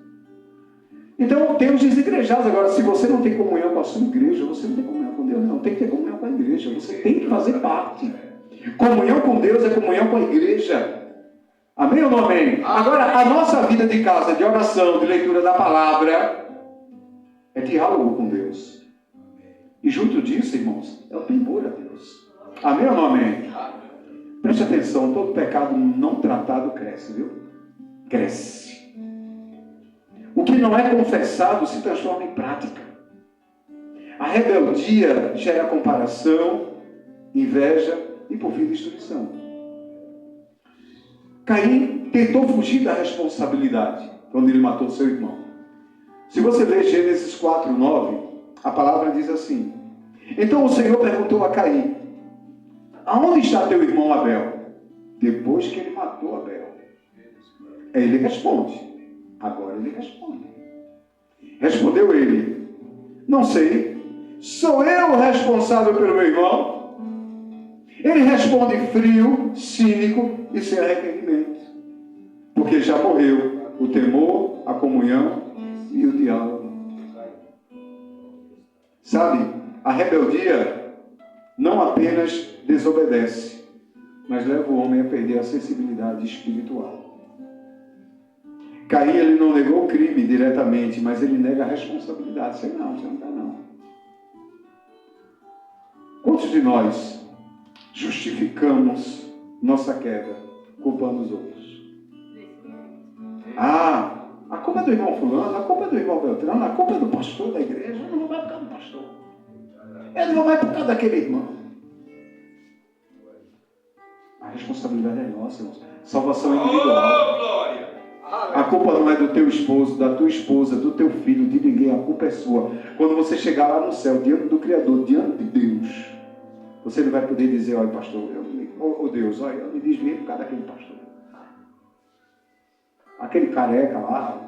Então, tem os desigrejados. Agora, se você não tem comunhão com a sua igreja, você não tem comunhão com Deus, não. Tem que ter comunhão com a igreja. Você tem que fazer parte. Comunhão com Deus é comunhão com a igreja. Amém ou não amém? Agora, a nossa vida de casa, de oração, de leitura da palavra, é diálogo com Deus. E junto disso, irmãos, é o temor a Deus. Amém ou não amém? Preste atenção, todo pecado não tratado cresce, viu? Cresce. O que não é confessado se transforma em prática. A rebeldia gera comparação, inveja e, por fim, destruição. Caim tentou fugir da responsabilidade quando ele matou seu irmão. Se você ler Gênesis 4:9, a palavra diz assim: então o Senhor perguntou a Caim: aonde está teu irmão Abel? Depois que ele matou Abel. Aí ele responde. Agora ele responde. Respondeu ele: não sei. Sou eu o responsável pelo meu irmão? Ele responde frio, cínico e sem arrependimento. Porque já morreu o temor, a comunhão e o diálogo. Sabe, a rebeldia não apenas desobedece, mas leva o homem a perder a sensibilidade espiritual. Caim, ele não negou o crime diretamente, mas ele nega a responsabilidade. Você não está não. Quantos de nós justificamos nossa queda culpando os outros? Ah, a culpa é do irmão fulano, a culpa é do irmão Beltrano, a culpa é do pastor da igreja. Não vai por causa do pastor. Ele não vai por causa daquele irmão. A responsabilidade é nossa, irmãos. Salvação individual. Glória! A culpa não é do teu esposo, da tua esposa, do teu filho, de ninguém. A culpa é sua. Quando você chegar lá no céu, diante do Criador, diante de Deus, você não vai poder dizer: olha, pastor, Deus, olha, eu me desviei por causa daquele pastor. Aquele careca lá,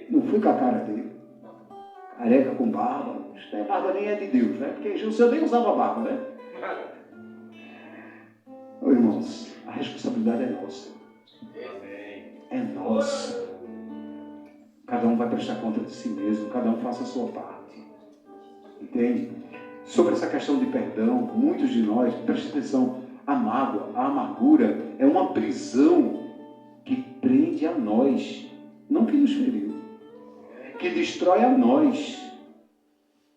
não fui com a cara dele. Careca com barba. A barba nem é de Deus, né? Porque o Senhor nem usava barba, né? Ô, irmãos, a responsabilidade é nossa. É nossa. Cada um vai prestar conta de si mesmo, cada um faça a sua parte. Entende? Sobre essa questão de perdão, muitos de nós, preste atenção, a mágoa, a amargura é uma prisão que prende a nós, não que nos feriu, que destrói a nós.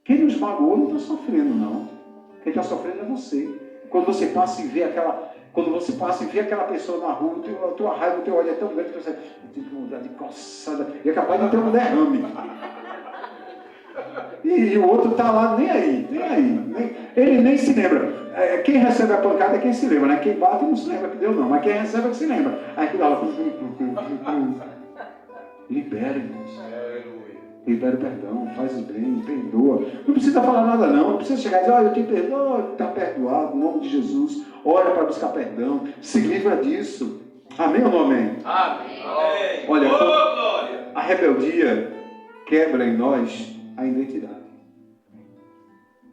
Quem nos magoou não está sofrendo, não. Quem está sofrendo é você. Quando você passa e vê aquela pessoa na rua, a tua raiva, o teu ódio é tão grande que você tem vontade de coçada, e é capaz de ter um derrame. E o outro está lá nem aí. Ele nem se lembra. Quem recebe a pancada é quem se lembra, né? Quem bate não se lembra que deu, não. Mas quem recebe é que se lembra. Aí que dá lá. Libera, irmãos. Libera o perdão, faz o bem, perdoa. Não precisa falar nada, não. Não precisa chegar e dizer: olha, eu te perdoo, está perdoado, em nome de Jesus. Ora para buscar perdão. Se livra disso. Amém ou não amém? Amém. Olha, Glória! a rebeldia quebra em nós a identidade.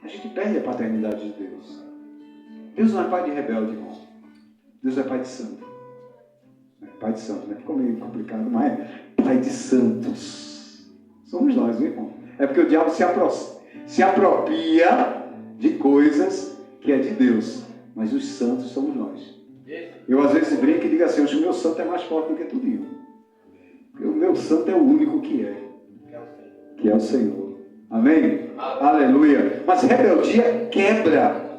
A gente perde a paternidade de Deus. Deus não é pai de rebelde, irmão. Deus é pai de santo. Pai de santo, né? Ficou meio complicado, mas é pai de santos. Somos nós, viu, irmão? É porque o diabo se apropria de coisas que é de Deus. Mas os santos somos nós. Eu às vezes brinco e digo assim: o meu santo é mais forte do que tudinho. Porque o meu santo é o único que é o Senhor. Amém? Aleluia. Mas rebeldia quebra.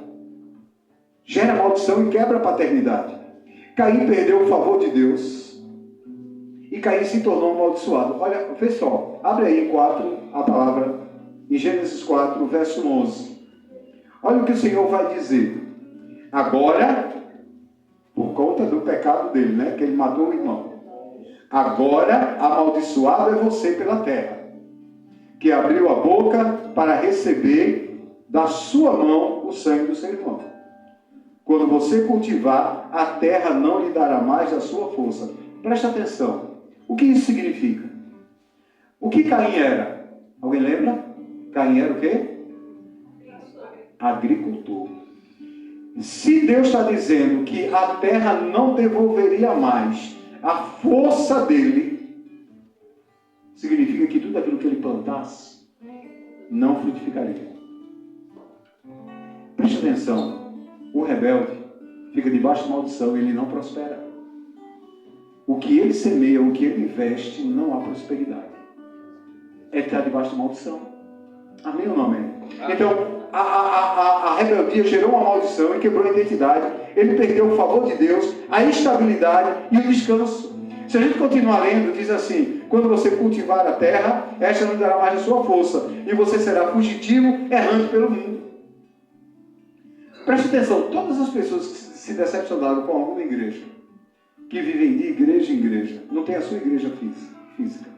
Gera maldição e quebra a paternidade. Caim perdeu o favor de Deus. E Caim se tornou amaldiçoado. Olha, pessoal, abre aí a palavra, em Gênesis 4, verso 11. Olha o que o Senhor vai dizer. Agora, por conta do pecado dele, né? Que ele matou o irmão. Agora, amaldiçoado é você pela terra, que abriu a boca para receber da sua mão o sangue do seu irmão. Quando você cultivar, a terra não lhe dará mais da sua força. Presta atenção. O que isso significa? O que Caim era? Alguém lembra? Caim era o quê? Agricultor. Se Deus está dizendo que a terra não devolveria mais a força dele, significa que tudo aquilo que ele plantasse não frutificaria. Preste atenção. O rebelde fica debaixo de maldição e ele não prospera. O que ele semeia, o que ele investe, não há prosperidade. É estar debaixo de maldição. Amém ou não amém? Então, a rebeldia gerou uma maldição e quebrou a identidade. Ele perdeu o favor de Deus, a estabilidade e o descanso. Se a gente continuar lendo, diz assim: quando você cultivar a terra, esta não dará mais a sua força, e você será fugitivo, errante pelo mundo. Preste atenção, todas as pessoas que se decepcionaram com alguma igreja, que vivem de igreja em igreja, não tem a sua igreja física.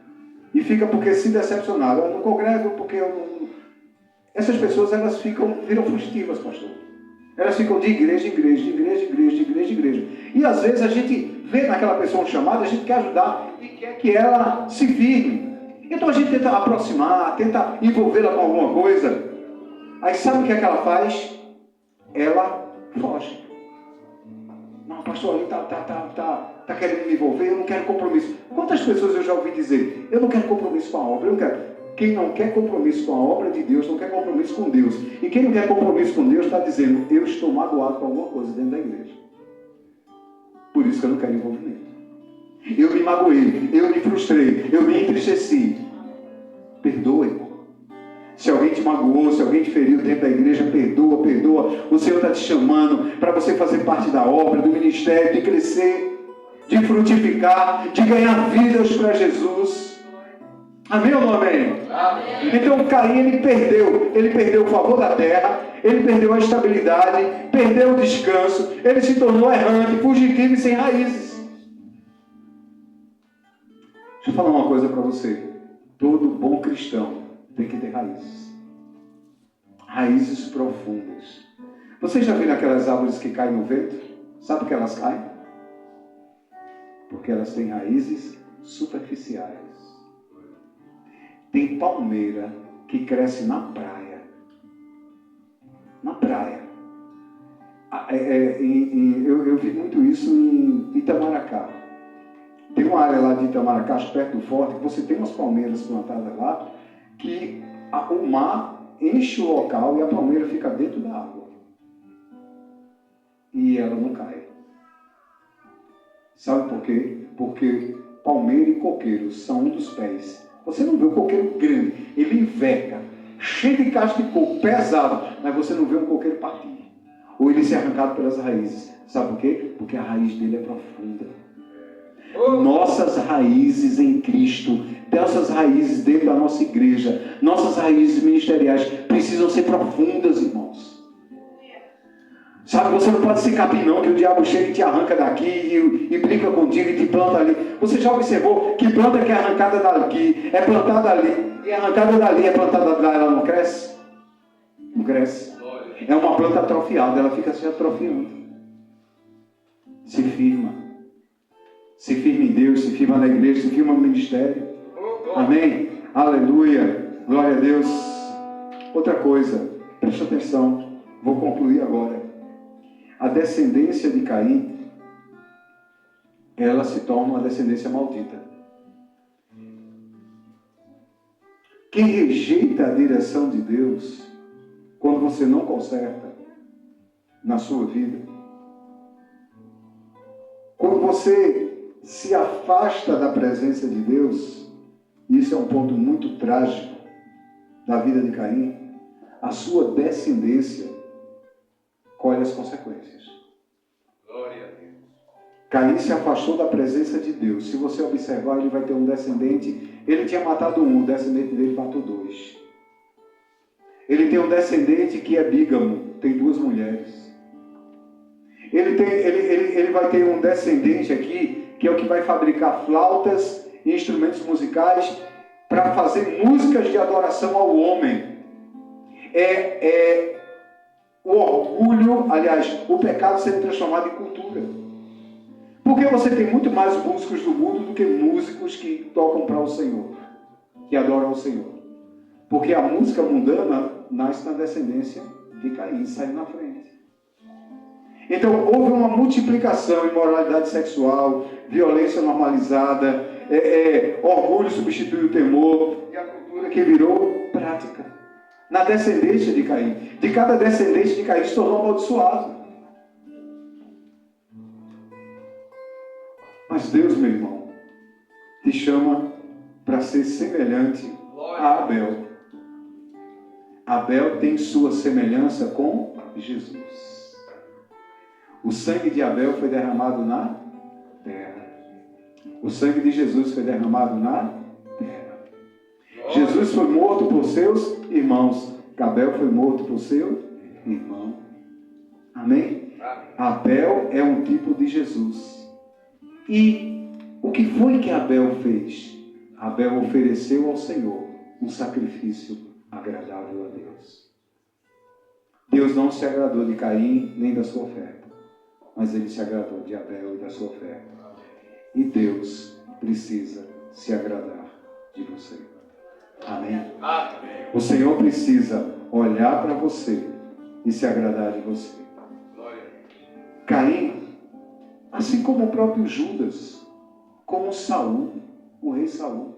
E fica porque se decepcionaram. Eu não congrego porque eu não... Essas pessoas, elas viram fugitivas, pastor. Elas ficam de igreja em igreja, de igreja em igreja, de igreja em igreja. E às vezes a gente vê naquela pessoa um chamado, a gente quer ajudar e quer que ela se firme. Então a gente tenta aproximar, tenta envolvê-la com alguma coisa. Aí sabe o que é que ela faz? Ela foge. Não, pastor, ali tá querendo me envolver, eu não quero compromisso. Quantas pessoas eu já ouvi dizer, eu não quero compromisso com a obra, eu não quero. Quem não quer compromisso com a obra de Deus, não quer compromisso com Deus. E quem não quer compromisso com Deus está dizendo, eu estou magoado com alguma coisa dentro da igreja. Por isso que eu não quero envolvimento. Eu me magoei, eu me frustrei, eu me entristeci. Perdoe. Se alguém te magoou, se alguém te feriu dentro da igreja, perdoa, perdoa. O Senhor está te chamando para você fazer parte da obra, do ministério, de crescer, de frutificar, de ganhar vidas para Jesus. Amém ou não amém? Amém. Então Caim, ele perdeu o favor da terra, ele perdeu a estabilidade, perdeu o descanso, ele se tornou errante, fugitivo e sem raízes. Deixa eu falar uma coisa para você. Todo bom cristão tem que ter raízes. Raízes profundas. Você já viu aquelas árvores que caem no vento? Sabe por que elas caem? Porque elas têm raízes superficiais. Tem palmeira que cresce na praia. Na praia. Eu vi muito isso em Itamaracá. Tem uma área lá de Itamaracá, perto do forte, que você tem umas palmeiras plantadas lá, que o mar enche o local e a palmeira fica dentro da água. E ela não cai. Sabe por quê? Porque palmeira e coqueiro são um dos pés. Você não vê um coqueiro grande, ele enverga, cheio de casco de coco, pesado, mas você não vê um coqueiro partir. Ou ele ser arrancado pelas raízes. Sabe por quê? Porque a raiz dele é profunda. Nossas raízes em Cristo, nossas raízes dentro da nossa igreja, nossas raízes ministeriais precisam ser profundas, irmãos. Sabe, você não pode ser capim não, que o diabo chega e te arranca daqui e brinca contigo e te planta ali. Você já observou que planta que é arrancada daqui, é plantada ali, e arrancada dali, é plantada lá, ela não cresce? Não cresce. É uma planta atrofiada, ela fica se atrofiando. Se firma. Se firma em Deus, se firma na igreja, se firma no ministério. Amém? Aleluia. Glória a Deus. Outra coisa, preste atenção. Vou concluir agora. A descendência de Caim, ela se torna uma descendência maldita. Quem rejeita a direção de Deus, quando você não conserta na sua vida, quando você se afasta da presença de Deus, isso é um ponto muito trágico da vida de Caim, a sua descendência colhe as consequências. Glória a Deus. Caim se afastou da presença de Deus. Se você observar, ele vai ter um descendente. Ele tinha matado um, o descendente dele matou 2. Ele tem um descendente que é bígamo, tem 2 mulheres. Ele vai ter um descendente aqui, que é o que vai fabricar flautas e instrumentos musicais para fazer músicas de adoração ao homem. O orgulho, aliás, o pecado sendo transformado em cultura. Porque você tem muito mais músicos do mundo do que músicos que tocam para o Senhor, que adoram o Senhor. Porque a música mundana nasce na descendência de Caim, sai na frente. Então, houve uma multiplicação em moralidade sexual, violência normalizada, orgulho substitui o temor, e a cultura que virou prática. Na descendência de Caim. De cada descendente de Caim se tornou amaldiçoado. Mas Deus, meu irmão, te chama para ser semelhante a Abel. Abel tem sua semelhança com Jesus. O sangue de Abel foi derramado na terra. O sangue de Jesus foi derramado na terra. Jesus foi morto por seus irmãos. Abel foi morto por seu irmão. Amém? Abel é um tipo de Jesus. E o que foi que Abel fez? Abel ofereceu ao Senhor um sacrifício agradável a Deus. Deus não se agradou de Caim nem da sua oferta, mas ele se agradou de Abel e da sua oferta. E Deus precisa se agradar de você. Amém? Amém. O Senhor precisa olhar para você e se agradar de você. Glória. Caim, assim como o próprio Judas, como Saul, o rei Saul,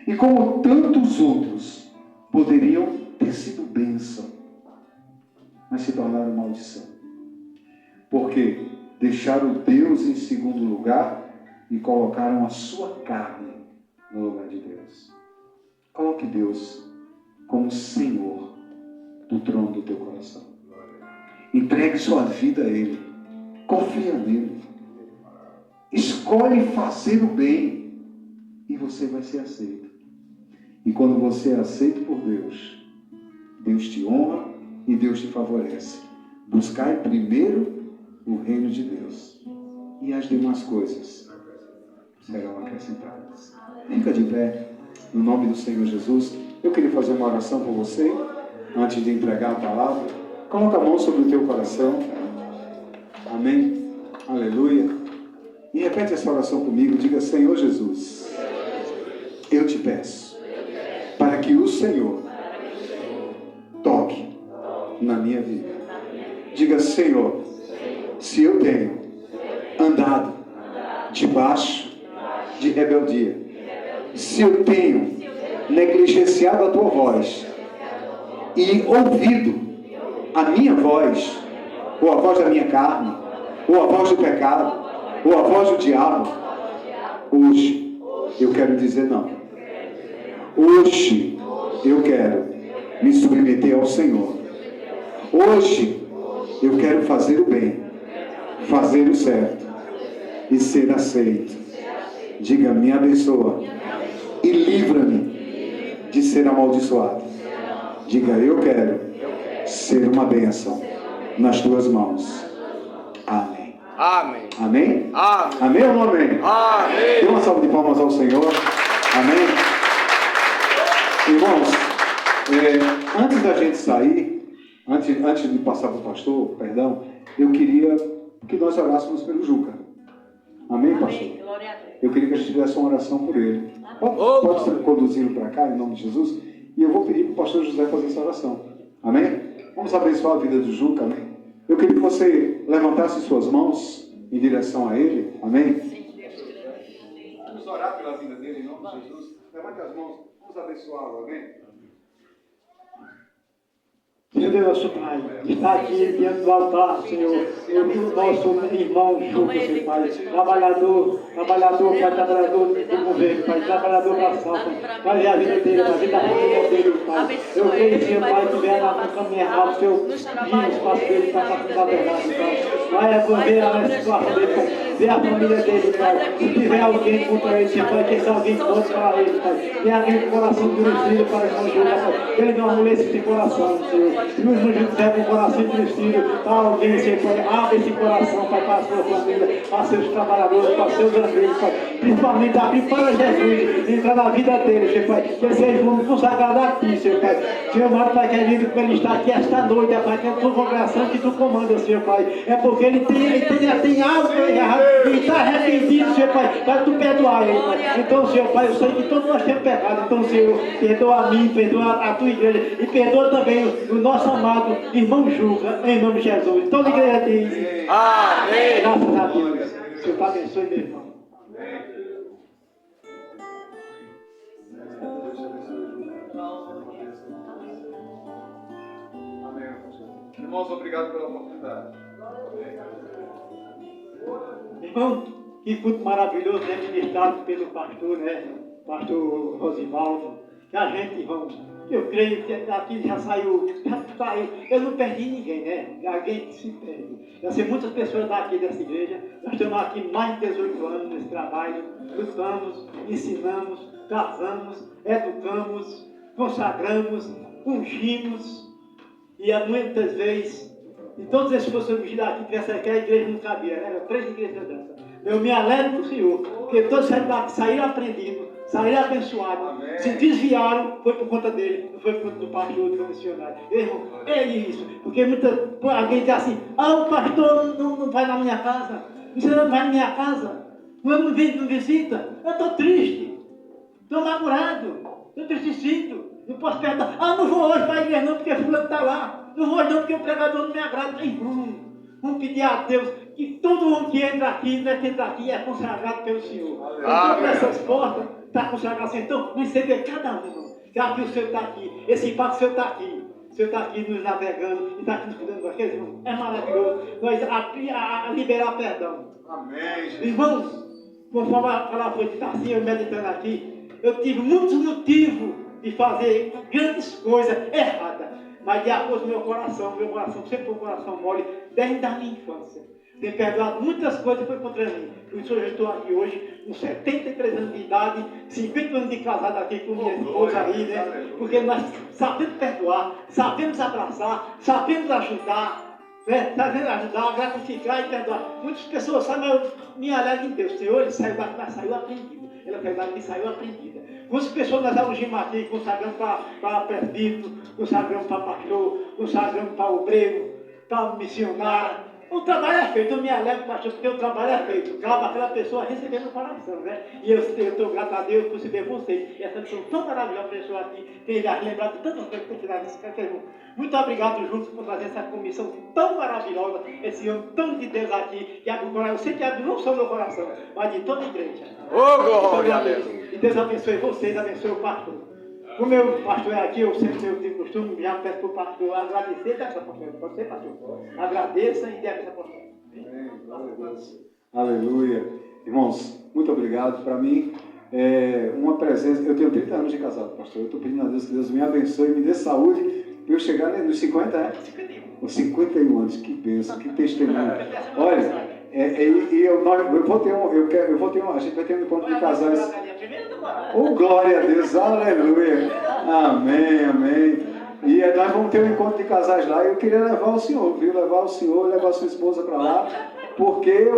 e como tantos outros, poderiam ter sido bênção, mas se tornaram maldição. Porque deixaram Deus em segundo lugar e colocaram a sua carne no lugar de Deus. Coloque Deus como Senhor do trono do teu coração. Entregue sua vida a Ele. Confia nele. Escolhe fazer o bem e você vai ser aceito. E quando você é aceito por Deus, Deus te honra e Deus te favorece. Buscai primeiro o reino de Deus e as demais coisas serão acrescentadas. Fica de pé, no nome do Senhor Jesus. Eu queria fazer uma oração por você, antes de entregar a palavra. Coloca a mão sobre o teu coração. Amém. Aleluia. E repete essa oração comigo. Diga: Senhor Jesus, eu te peço para que o Senhor toque na minha vida. Diga: Senhor, se eu tenho andado debaixo de rebeldia, se eu tenho negligenciado a tua voz e ouvido a minha voz, ou a voz da minha carne, ou a voz do pecado, ou a voz do diabo, hoje eu quero dizer não. Hoje eu quero me submeter ao Senhor. Hoje eu quero fazer o bem, fazer o certo e ser aceito. Diga: me abençoa e livra-me de ser amaldiçoado. Diga: eu quero ser uma bênção nas tuas mãos. Amém. Amém. Amém? Amém. Amém ou não amém? Amém. Dê uma salva de palmas ao Senhor. Amém? Irmãos, antes da gente sair, antes de passar para o pastor, perdão, eu queria que nós orássemos pelo Juca. Amém, pastor? Glória a Deus. Eu queria que a gente fizesse uma oração por ele. Pode conduzi-lo para cá, em nome de Jesus? E eu vou pedir para o pastor José fazer essa oração. Amém? Vamos abençoar a vida do Juca, amém? Eu queria que você levantasse suas mãos em direção a ele. Amém? Vamos orar pela vida dele, em nome de Jesus. Levante as mãos, vamos abençoá-lo, amém? Senhor Deus, nosso Pai, está aqui diante do altar, Senhor, o nosso irmão Juca, Senhor Pai, trabalhador, Pai, trabalhador do governo, Pai, trabalhador da salsa, Pai, a vida dele, a vida da família dele, Pai. Eu creio, Senhor Pai, que vier no caminho errado, o Senhor guia o espaço dele para passar a verdade, Pai. Vai ver a situação dele, Pai, ver a família dele, Pai. Se tiver alguém contra ele, Senhor Pai, que esse alguém volte para ele, Pai. Tem alguém com o coração endurecido para o irmão Juca, Pai. Ele não amolece esse coração, Senhor. Se o irmão Juca tiver com o coração endurecido, para alguém, Senhor Pai, abre esse coração, Pai, para a sua família, para seus trabalhadores, para seus amigos, Pai. Principalmente abrir para Jesus, entrar na vida dele, Senhor Pai. Que eles vão consagrar a Ti, Senhor Pai. Senhor amado, Pai, querido, que ele está aqui esta noite, Pai, que é a tua congregação que tu comanda, Senhor Pai. É porque ele tem algo errado e está arrependido, Senhor Pai, para tu perdoar ele, Pai. Então, Senhor Pai, eu sei que todos nós temos pecado. Então, Senhor, perdoa a mim, perdoa a tua igreja e perdoa também o nosso amado irmão Juca, em nome de Jesus. Então, a igreja diz: Amém. Graças a Deus. Senhor, abençoe meu irmão. Irmãos, obrigado pela oportunidade. Irmão, que culto maravilhoso, né, ministrado pelo pastor, né, pastor Rosivaldo, que a gente, irmão, eu creio que daqui já saiu, eu não perdi ninguém, né, alguém se perde. Já sei muitas pessoas daqui dessa igreja, nós estamos aqui mais de 18 anos nesse trabalho, lutamos, ensinamos, casamos, educamos, consagramos, ungimos, e muitas vezes, e todos esses que fossem daqui, tivesse aquela igreja não cabia, eram 3 igrejas dessas. Eu me alegro do Senhor, porque todos saíram aprendidos, saíram abençoados, Amém. se desviaram, foi por conta dele, não foi por conta do pastor, do missionário. Irmão, é isso, porque alguém diz assim, o pastor não vai na minha casa, você não vai na minha casa, não visita, eu estou triste, estou amargurado, estou tristecido, não posso perdoar, não vou hoje para a igreja não, porque fulano está lá, não vou não, porque o pregador não me agrada. Vamos pedir a Deus que todo mundo que entra aqui, é consagrado pelo Senhor. Então, essas portas está consagrado. Então, receber cada um. Que aqui o Senhor está aqui. Esse impacto o Senhor está aqui. O Senhor está aqui nos navegando e está aqui nos cuidando daqueles irmãos. É maravilhoso. Nós a liberar perdão. Amém, Jesus. Irmãos, conforme a palavra foi dita assim, eu meditando aqui, eu tive muitos motivos de fazer grandes coisas erradas. Mas de acordo com meu coração sempre foi um coração mole, desde a minha infância. Tenho perdoado muitas coisas que foi contra mim. Por isso eu estou aqui hoje, com 73 anos de idade, 50 anos de casado aqui com minha esposa aí, né? Porque nós sabemos perdoar, sabemos abraçar, sabemos ajudar, né? Sabemos ajudar, gratificar e perdoar. Muitas pessoas sabem, mas eu me alegro em Deus. Senhor, ele saiu daqui, mas saiu aprendido. Ela fez daqui, saiu aprendida. Muitas pessoas nós alugimos aqui, consagramos para presbítero, consagramos para pastor, consagramos para obreiro, para missionário. O trabalho é feito, eu me alegro, pastor, porque o trabalho é feito. Cabe aquela pessoa receber no coração, né? E eu estou grato a Deus por receber vocês. E essa pessoa tão maravilhosa, pessoa aqui, tem lembrado de tantas coisas que eu tirado nesse café. Muito obrigado, juntos, por fazer essa comissão tão maravilhosa, esse homem tão de Deus aqui, que abre o coração. Eu sei que abre não só o meu coração, mas de toda a igreja. Glória a Deus. E Deus abençoe vocês, abençoe o pastor. Como meu pastor é aqui, eu sempre tenho costume, já peço para o pastor agradecer dessa oportunidade. Pode ser, pastor? Agradeça e dê essa oportunidade. Amém. Glória a Deus. Aleluia. Irmãos, muito obrigado. Para mim, uma presença. Eu tenho 30 anos de casado, pastor. Eu estou pedindo a Deus que Deus me abençoe e me dê saúde para eu chegar nos 50, Os 51 anos. Que bênção, que testemunho. Olha. A gente vai ter um encontro de casais. Glória a Deus, aleluia. Amém. E nós vamos ter um encontro de casais lá. E eu queria levar o senhor, levar a sua esposa para lá, porque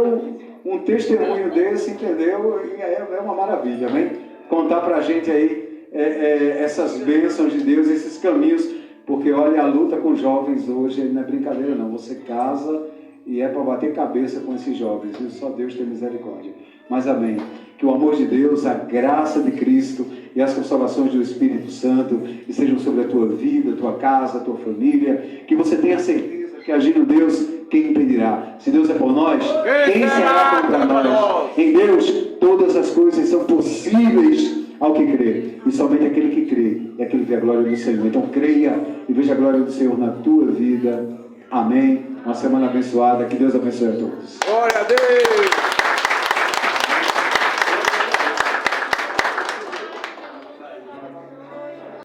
um testemunho desse, entendeu? É uma maravilha, amém? Contar para a gente aí essas bênçãos de Deus, esses caminhos, porque olha, a luta com jovens hoje não é brincadeira não. Você casa e é para bater cabeça com esses jovens, e só Deus tem misericórdia. Mas amém. Que o amor de Deus, a graça de Cristo e as consolações do Espírito Santo estejam sobre a tua vida, a tua casa, a tua família. Que você tenha certeza que agindo Deus, quem impedirá? Se Deus é por nós, quem será contra nós? Em Deus, todas as coisas são possíveis ao que crê. E somente aquele que crê é aquele que vê a glória do Senhor. Então creia e veja a glória do Senhor na tua vida. Amém. Uma semana abençoada. Que Deus abençoe a todos. Glória a Deus.